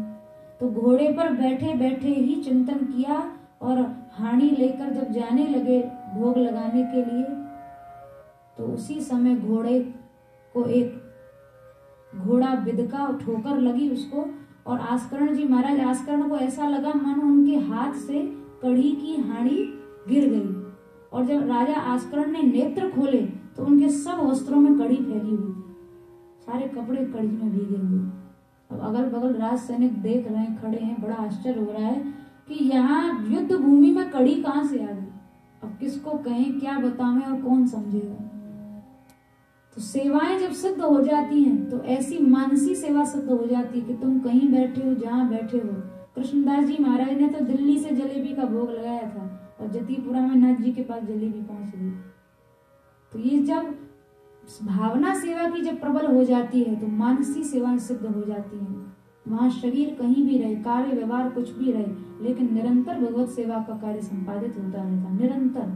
तो घोड़े पर बैठे बैठे ही चिंतन किया और हानि लेकर जब जाने लगे भोग लगाने के लिए तो उसी समय घोड़े को एक घोड़ा बिदका, ठोकर लगी उसको। और आस्करण जी महाराज, आस्करण को ऐसा लगा मन उनके हाथ से कड़ी की हांडी गिर गई। और जब राजा आस्करण ने नेत्र खोले तो उनके सब वस्त्रों में कड़ी फैली हुई, सारे कपड़े कड़ी में भीगे हुए। अब अगल बगल राज सैनिक देख रहे हैं, खड़े हैं, बड़ा आश्चर्य हो रहा है कि यहाँ युद्ध भूमि में कड़ी कहाँ से आ गई। अब किसको कहें, क्या बतावें और कौन समझेगा। तो सेवाएं जब सिद्ध हो जाती हैं तो ऐसी मानसी सेवा सिद्ध हो जाती है कि तुम कहीं बैठे हो, जहाँ बैठे हो। कृष्णदास जी महाराज ने तो दिल्ली से जलेबी का भोग लगाया था और जतीपुरा में नाथ जी के पास जलेबी पहुंच गई। तो ये जब भावना सेवा की जब प्रबल हो जाती है तो मानसी सेवाएं सिद्ध हो जाती हैं। वहां शरीर कहीं भी रहे, कार्य व्यवहार कुछ भी रहे, लेकिन निरंतर भगवत सेवा का कार्य संपादित होता रहता, निरंतर।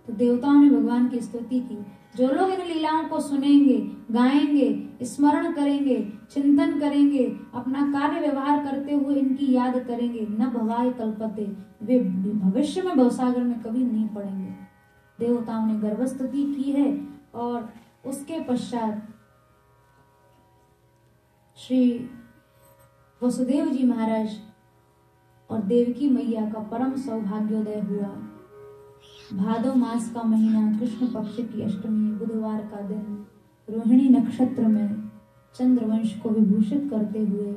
तो देवताओं ने भगवान की स्तुति की। जो लोग इन लीलाओं को सुनेंगे, गाएंगे, स्मरण करेंगे, चिंतन करेंगे, अपना कार्य व्यवहार करते हुए इनकी याद करेंगे, न भवाय कल्पते, वे भविष्य में भवसागर में कभी नहीं पड़ेंगे। देवताओं ने गर्भस्तुति की है। और उसके पश्चात श्री वसुदेव जी महाराज और देवकी मैया का परम सौभाग्योदय हुआ। भादव मास का महीना, कृष्ण पक्ष की अष्टमी, बुधवार का दिन, रोहिणी नक्षत्र में चंद्रवंश को विभूषित करते हुए,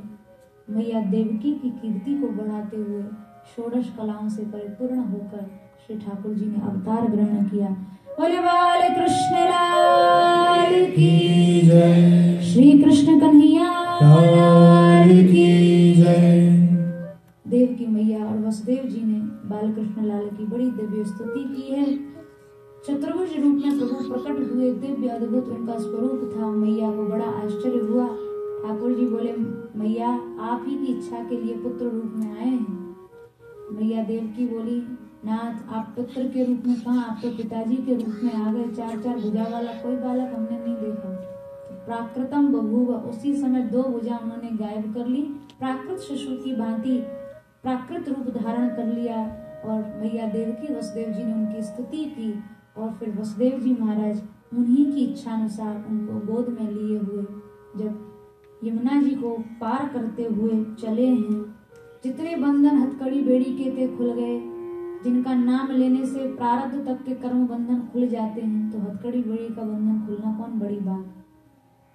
मैया देवकी की कीर्ति को बढ़ाते हुए, षोडश कलाओं से परिपूर्ण होकर श्री ठाकुर जी ने अवतार ग्रहण किया। बोले बाल कृष्ण लाल की जय, श्री कृष्ण कन्हैया लाल की जय। देवकी मैया और वसुदेव जी ने बाल कृष्ण लाल की बड़ी दिव्य स्तुति की है। चतुर्भुज रूप में प्रभु प्रकट हुए, दिव्य अद्भुत उनका स्वरूप था। मैया को बड़ा आश्चर्य हुआ। ठाकुर जी बोले, मैया आप ही की इच्छा के लिए पुत्र रूप में आए हैं। मैया देवकी बोली, नाथ आप पुत्र के रूप में कहाँ, आप तो पिताजी के रूप में आ गए। 4 भुजा वाला कोई बालक हमने नहीं देखा। तो प्राकृतम बभूव, उसी समय 2 भुजा उन्होंने गायब कर ली, प्राकृत शिशु की भांति प्राकृत रूप धारण कर लिया। और मैया देवकी वसुदेव जी ने उनकी स्तुति की। और फिर वसुदेव जी महाराज उन्हीं की इच्छा अनुसार उनको गोद में लिए हुए जब यमुना जी को पार करते हुए चले हैं जितने बंधन हथकड़ी बेड़ी के थे खुल गए। जिनका नाम लेने से प्रारब्ध तक के कर्म बंधन खुल जाते हैं, तो हथकड़ी बेड़ी का बंधन खुलना कौन बड़ी बात।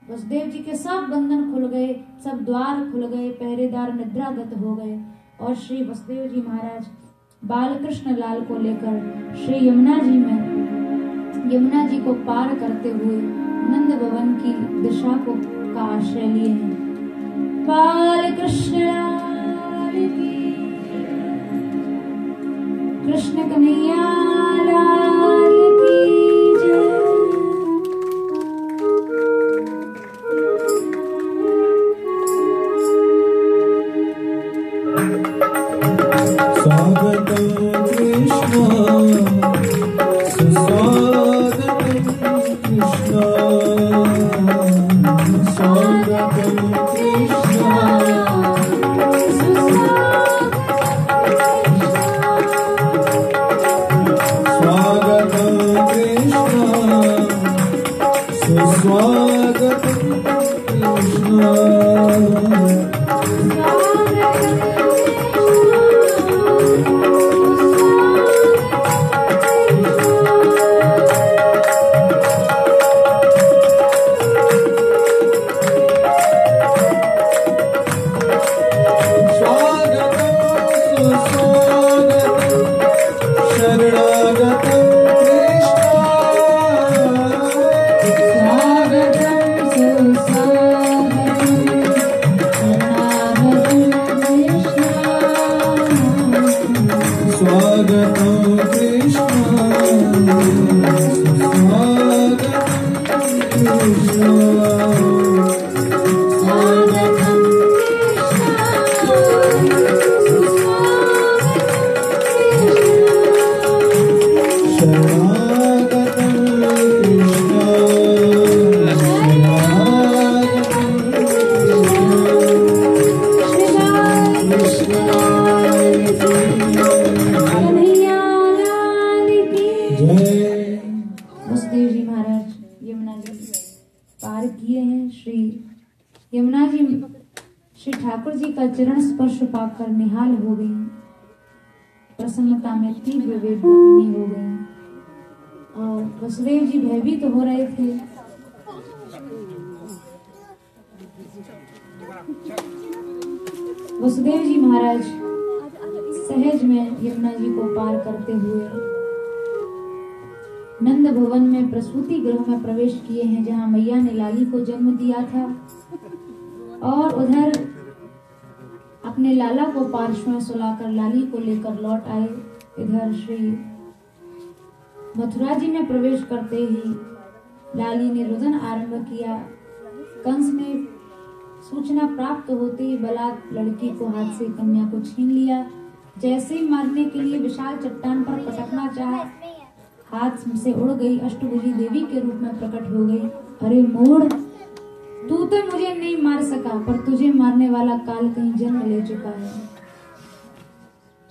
वसुदेव जी के सब बंधन खुल गए, सब द्वार खुल गए, पहरेदार निद्रागत हो गए और श्री वसुदेव जी महाराज बाल कृष्ण लाल को लेकर श्री यमुना जी को पार करते हुए नंद भवन की दिशा को का आश्रय लिए हैं। बाल कृष्ण लाल की, कृष्ण कन्हैया लाल की जय। स्वागतं कृष्ण सुस्वागतं कृष्ण स्वागतं कृष्ण स्वागतं कृष्ण सुस्वागतं कृष्ण वसुदेव जी महाराज यमुना जी पार किए हैं। श्री यमुना जी श्री ठाकुर जी का चरण स्पर्श पाकर निहाल हो गई, प्रसन्नता में तीव्र वेदनामिनी हो गई और वसुदेव जी भयभीत हो रहे थे। वसुदेव जी महाराज सहज में यमुना जी को पार करते हुए नंद भवन में प्रसूति गृह में प्रवेश किए हैं, जहां मैया ने लाली को जन्म दिया था और उधर अपने लाला को पार्श्व में सुलाकर लाली को लेकर लौट आए। इधर श्री मथुरा जी में प्रवेश करते ही लाली ने रुदन आरंभ किया। कंस ने सूचना प्राप्त होते ही बलात् लड़की को हाथ से कन्या को छीन लिया। जैसे ही मारने के लिए विशाल चट्टान पर पटकना चाहा, हाथ से उड़ गई, अष्टभुजी देवी के रूप में प्रकट हो गई। अरे मूढ़, तू तो मुझे नहीं मार सका, पर तुझे मारने वाला काल कहीं जन्म ले चुका है।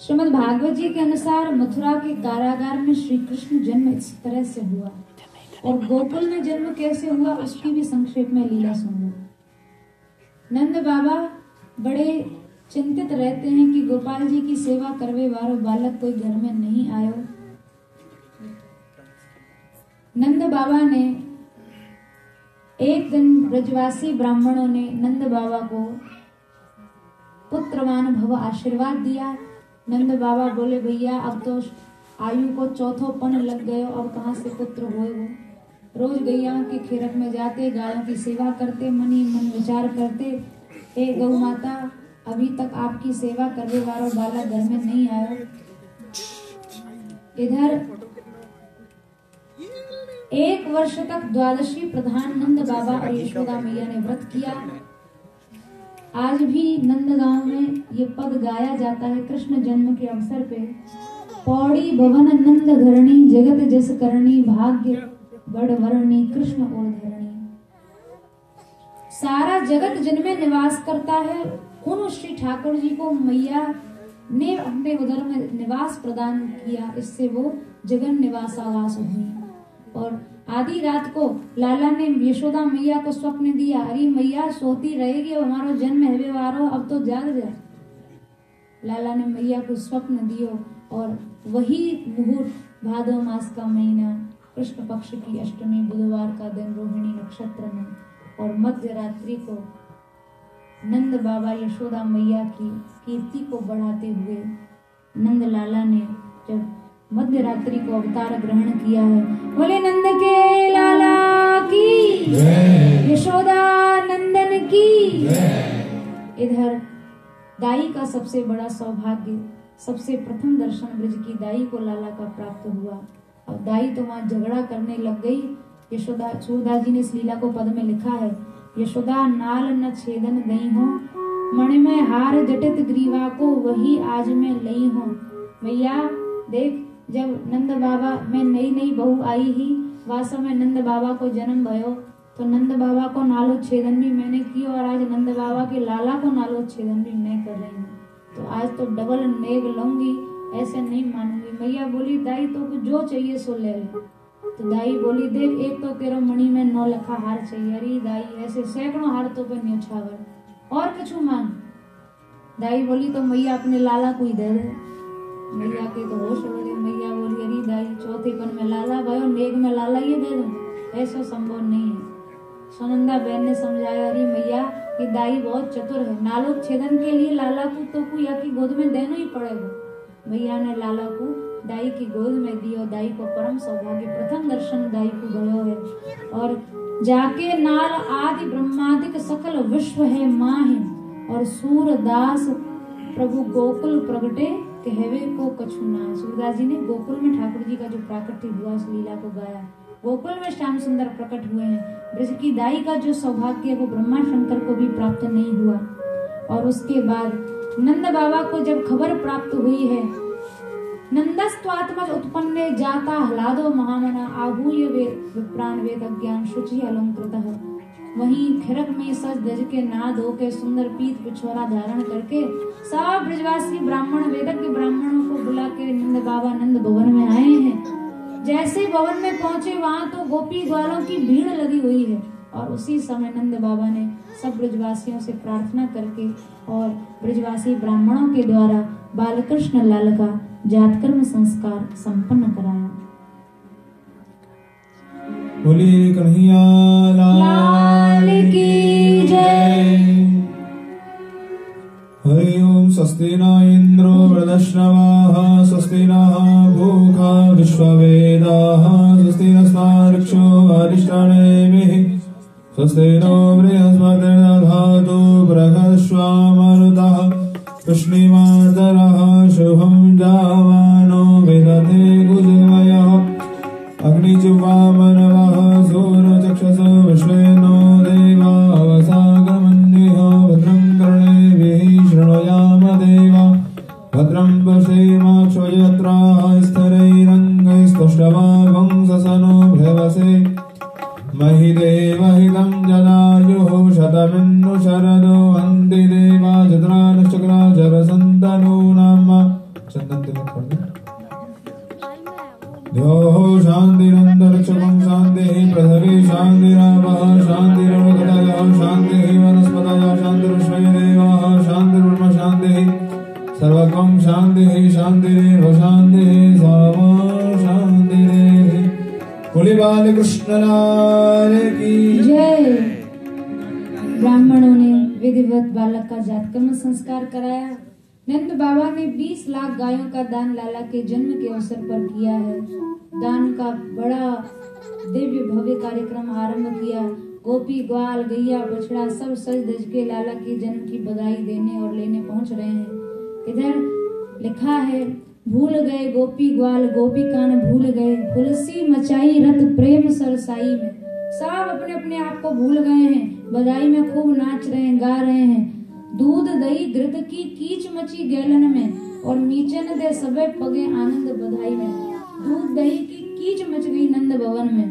श्रीमद् भागवत जी के अनुसार मथुरा के कारागार में श्री कृष्ण जन्म इस तरह से हुआ और गोकुल में जन्म कैसे हुआ उसकी भी संक्षेप में लीला सुनो। नंद बाबा बड़े चिंतित रहते हैं कि गोपाल जी की सेवा करवे वारो बालक कोई घर में नहीं आयो। नंद बाबा ने एक दिन ब्रजवासी ब्राह्मणों ने नंद बाबा को पुत्रवान भव आशीर्वाद दिया। नंद बाबा बोले, भैया अब तो आयु को चौथोपन लग गयो, अब कहाँ से पुत्र होए वो। रोज गैया के खेरक में जाते, गायों की सेवा करते, मन ही मन विचार करते, हे गौ माता, अभी तक आपकी सेवा करने वाला बालक घर में नहीं आया। इधर 1 वर्ष तक द्वादशी प्रधान नंद बाबा और यशोदा मैया ने व्रत किया। आज भी नंद गांव में ये पद गाया जाता है कृष्ण जन्म के अवसर पे। पौड़ी भवन नंद घरणी, जगत जस करणी, भाग्य बड़ वर्णी, कृष्ण और धरणी। सारा जगत जिनमें निवास करता है उन श्री ठाकुर जी को मैया ने अपने उदर में निवास प्रदान किया, इससे वो जगन निवासावास हुई। और आधी रात को लाला ने यशोदा मैया को स्वप्न दिया, अरे मैया सोती रहेगी, अब हमारा जन्म है वारो, अब तो जाग जा। लाला ने मैया को स्वप्न दियो और वही मुहूर्त भादो मास का महीना कृष्ण पक्ष की अष्टमी बुधवार का दिन रोहिणी नक्षत्र में और मध्य रात्रि को नंद बाबा यशोदा मैया की कीर्ति को बढ़ाते हुए नंद लाला ने जब मध्य रात्रि को अवतार ग्रहण किया है। बोले नंद के लाला की, यशोदा नंदन की। इधर दाई का सबसे बड़ा सौभाग्य, सबसे प्रथम दर्शन ब्रज की दाई को लाला का प्राप्त हुआ। अब दाई तो वहां झगड़ा करने लग गई। यशोदा, सूरदास जी ने इस लीला को पद में लिखा है, यशोदा नाल न छेदन दई हो, मणिमय हार जटित ग्रीवा को वही आज मैं लई हूँ। भैया देख, जब नंद बाबा में नई नई बहू आई ही, वास्तव में नंद बाबा को जन्म भयो तो नंद बाबा को नालो छेदन भी मैंने की और आज नंद बाबा के लाला को नालो छेदन भी मैं कर रही हूँ, तो आज तो डबल नेग लूंगी, ऐसे नहीं मानूंगी। मैया बोली दाई तो कुछ जो चाहिए सो ले ले। तो दाई बोली देख, एक तो तेरा मणि में 9 लखा हार चाहिए। अरे दाई ऐसे सैकड़ों हार तो पे न्योछावर और कुछ मांग। दाई बोली तो मैया अपने लाला को ही दे दे। मैया के तो होश उड़ गए। मैया बोली अरे दाई चौथेपन में लाला भयो, नेग में लाला ये दे दूं, ऐसा संभव नहीं है। सुनंदा बहन ने समझाया, अरे मैया कि दाई बहुत चतुर है, नालो छेदन के लिए लाला को तो कुया की गोद में देना ही पड़ेगा। मैया ने लाला को दाई की गोद में दी और दाई को परम सौभाग्य, प्रथम दर्शन दाई को भयो है। और जाके नाल आदि ब्रह्मादिक सकल विश्व है माँ है, और सूरदास प्रभु गोकुल प्रगटे कहवे को कछुना। सूरदास जी ने गोकुल में ठाकुर जी का जो प्राकट्य हुआ उस लीला को गाया। गोकुल में श्याम सुंदर प्रकट हुए हैं। ब्रज की दाई का जो सौभाग्य है वो ब्रह्मा शंकर को भी प्राप्त नहीं हुआ। और उसके बाद नंद बाबा को जब खबर प्राप्त हुई है, नंदस्त्वात्मज उत्पन्ने जाता ह्लादो महामना आहूय विप्राण वेद ज्ञान शुचि अलंकृतः। वहीं खिरक में सज धज के नहा धो के सुंदर पीत पिछोरा धारण करके सब ब्रजवासी ब्राह्मण वेदज्ञ ब्राह्मणों को बुला के नंद बाबा नंद भवन में आए हैं। जैसे भवन में पहुंचे वहां तो गोपी ग्वालों की भीड़ लगी हुई है। और उसी समय नंद बाबा ने सब ब्रजवासियों से प्रार्थना करके और ब्रजवासी ब्राह्मणों के द्वारा बालकृष्ण लाल का जातकर्म संस्कार संपन्न कराया। बोलिए कन्हैया लाल की जय। हरि ओम। स्वस्ति न इंद्रो वृद्धश्रवाः, स्वस्ति नः भूखा विश्ववेदाः, स्वस्ति नस्तार्क्ष्यो अरिष्टानेमिः, स्वस्ति नो बृहस्पतिर्दधातु बृहस्पतिर्मरुतः, पुष्णिमार्दरः शुभं जावानो विदधे गुजवयः, अग्निजुवामनवः सूर्यचक्षुषो विश्वेनो देवा अवसागमन्यः, भद्रं कर्णेभिः शृणुयाम देवा, भद्रं पश्येमाक्षयत्राः स्थिरैरङ्गैस्तुष्टवागं ससनो भ्यवसे, महिदेवहितं जदायुः शतमिन्नु शरदो हन्ति देवा चतुरानश्चक्रा जरसन्तनूनां द्योः शान्तिरन्तरिक्षं शान्तिः पृथिवी शान्तिरापः शान्तिरवगतयः शान्तिः वनस्पतयः शान्तिरुष्मै देवाः शान्तिर्ब्रह्म शान्तिः सर्वत्वं शान्तिः शान्तिरेव शान्तिः सामा शान्तिरेव। बोले बाल कृष्ण लाल की जय। ब्राह्मणों ने विधिवत बालक का जातकर्म संस्कार कराया। नंद बाबा ने 20 लाख गायों का दान लाला के जन्म के अवसर पर किया है। दान का बड़ा दिव्य भव्य कार्यक्रम आरंभ किया। गोपी ग्वाल गैया बछड़ा सब सज धज के लाला के जन्म की बधाई देने और लेने पहुंच रहे हैं। इधर लिखा है, भूल गए गोपी ग्वाल गोपिकान भूल गए, हुलसी मचाई रत प्रेम सरसाई में। सब अपने अपने आप को भूल गए हैं, बधाई में खूब नाच रहे हैं, गा रहे हैं। दूध दही घृत की कीच मची गैलन में, और मीचन दे सबे पगे आनंद बधाई में। दूध दही की कीच मच गई नंद भवन में,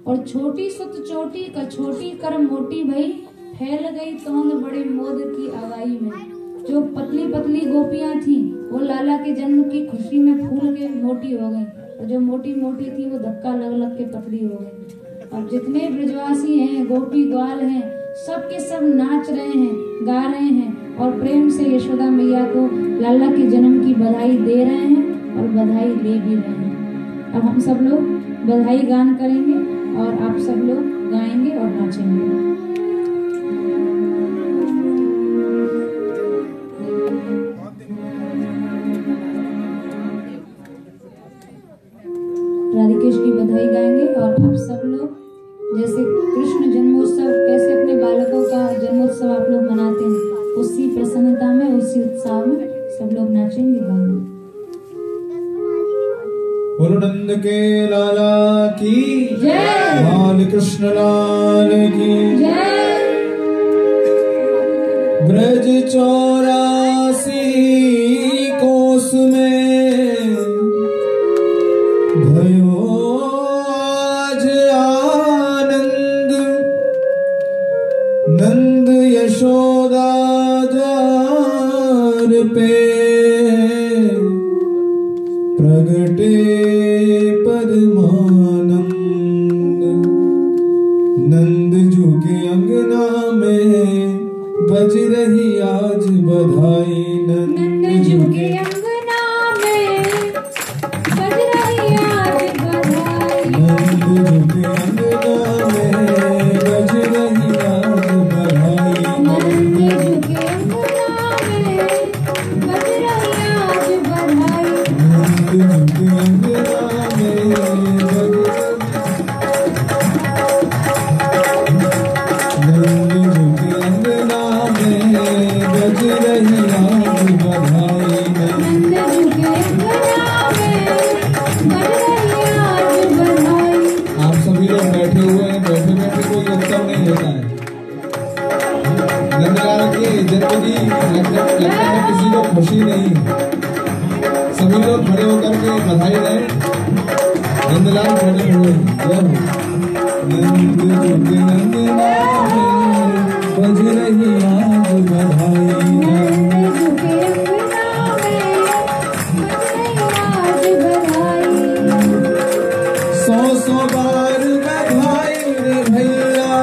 और छोटी सुत चोटी का छोटी कर मोटी भई, फैल गई तोंद बड़े मोद की आवाई में। जो पतली पतली गोपियां थी वो लाला के जन्म की खुशी में फूल के मोटी हो गई, और जो मोटी मोटी थी वो धक्का लग लग के पतली हो गई। और जितने ब्रजवासी हैं, गोपी ग्वाल हैं, सब के सब नाच रहे हैं, गा रहे हैं, और प्रेम से यशोदा मैया को लाला के जन्म की बधाई दे रहे हैं और बधाई ले भी रहे हैं। अब हम सब लोग बधाई गान करेंगे और आप सब लोग गाएंगे और नाचेंगे। राधिकेश की बधाई गाएंगे और आप सब लोग जैसे कृष्ण जन्मोत्सव कैसे अपने बालकों का जन्मोत्सव आप लोग मनाते हैं, उसी प्रसन्नता में उसी उत्साह में सब लोग नाचेंगे गाएंगे। बोलो नंद के लाला की जय, बाल कृष्ण लाल की जय। ब्रज 84 कोस में भयो आज आनंद, नंद यशोदा द्वार पे प्रगटे परमानंद। नंद जू के अंगना में बज रही आज बधाई, नंद जू के अंगना में बज रही आज बधाई, नंद जू के अंगना में बज रही आज बधाई, नंद जू के अंगना में बज रही आज बधाई, नंद जू के अंगना में बज किसी को खुशी नहीं, सभी लोग खड़े होकर के बधाई दें। नंदलाल खड़े हुए नंद के अंगना में बज रही आज बधाई, नंद के अंगना में बज रही आज बधाई। 100 बार बधाई रे भैया,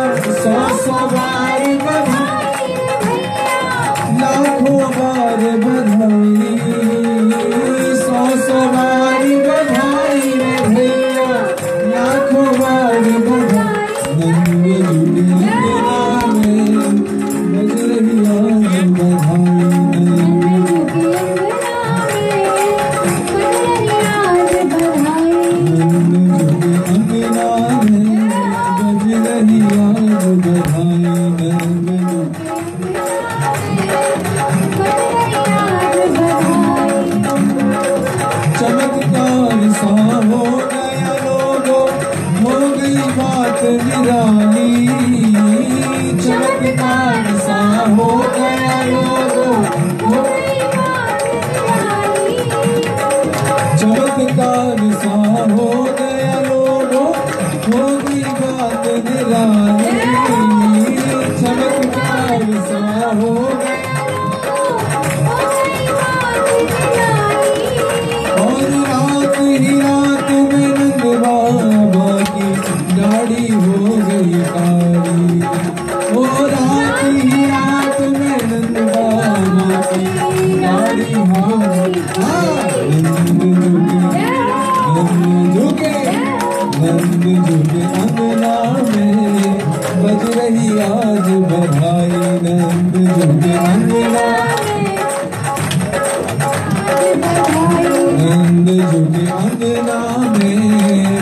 100 बार बधाई, लाखों बार बधाई, 100 बार बधाई रे भैया, लाखों बार बधाई। नंद जू के अंगना में बज रही आज बधाई, नंद जू के अंगना में बज रही आज बधाई, नंद जू के अंगना में बज रही आज बधाई, नंद जू चमत्कार सा हो गया लोगों, हो गई बात निराली, चमत्कार सा हो गया लोगों, हो चमत्कार सा हो गया लोगों, हो गई बात निराली, चमत्कार सा हो गया और रात ही रात में नंद बाबा की दाढ़ी हो गई काली, ओ रात ही रात में नंद बाबा की दाढ़ी हो गई काली। नंद जू के अंगना में बज रही आज बधाई, नंद जू के अंगना नंद जू के अंगना में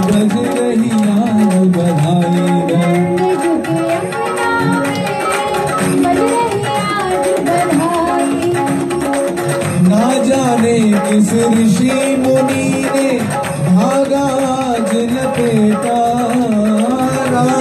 बज रही आज बधाई, नंद जू के अंगना में बज रही आज बधाई। ना जाने किस ऋषि मुनि ने भागा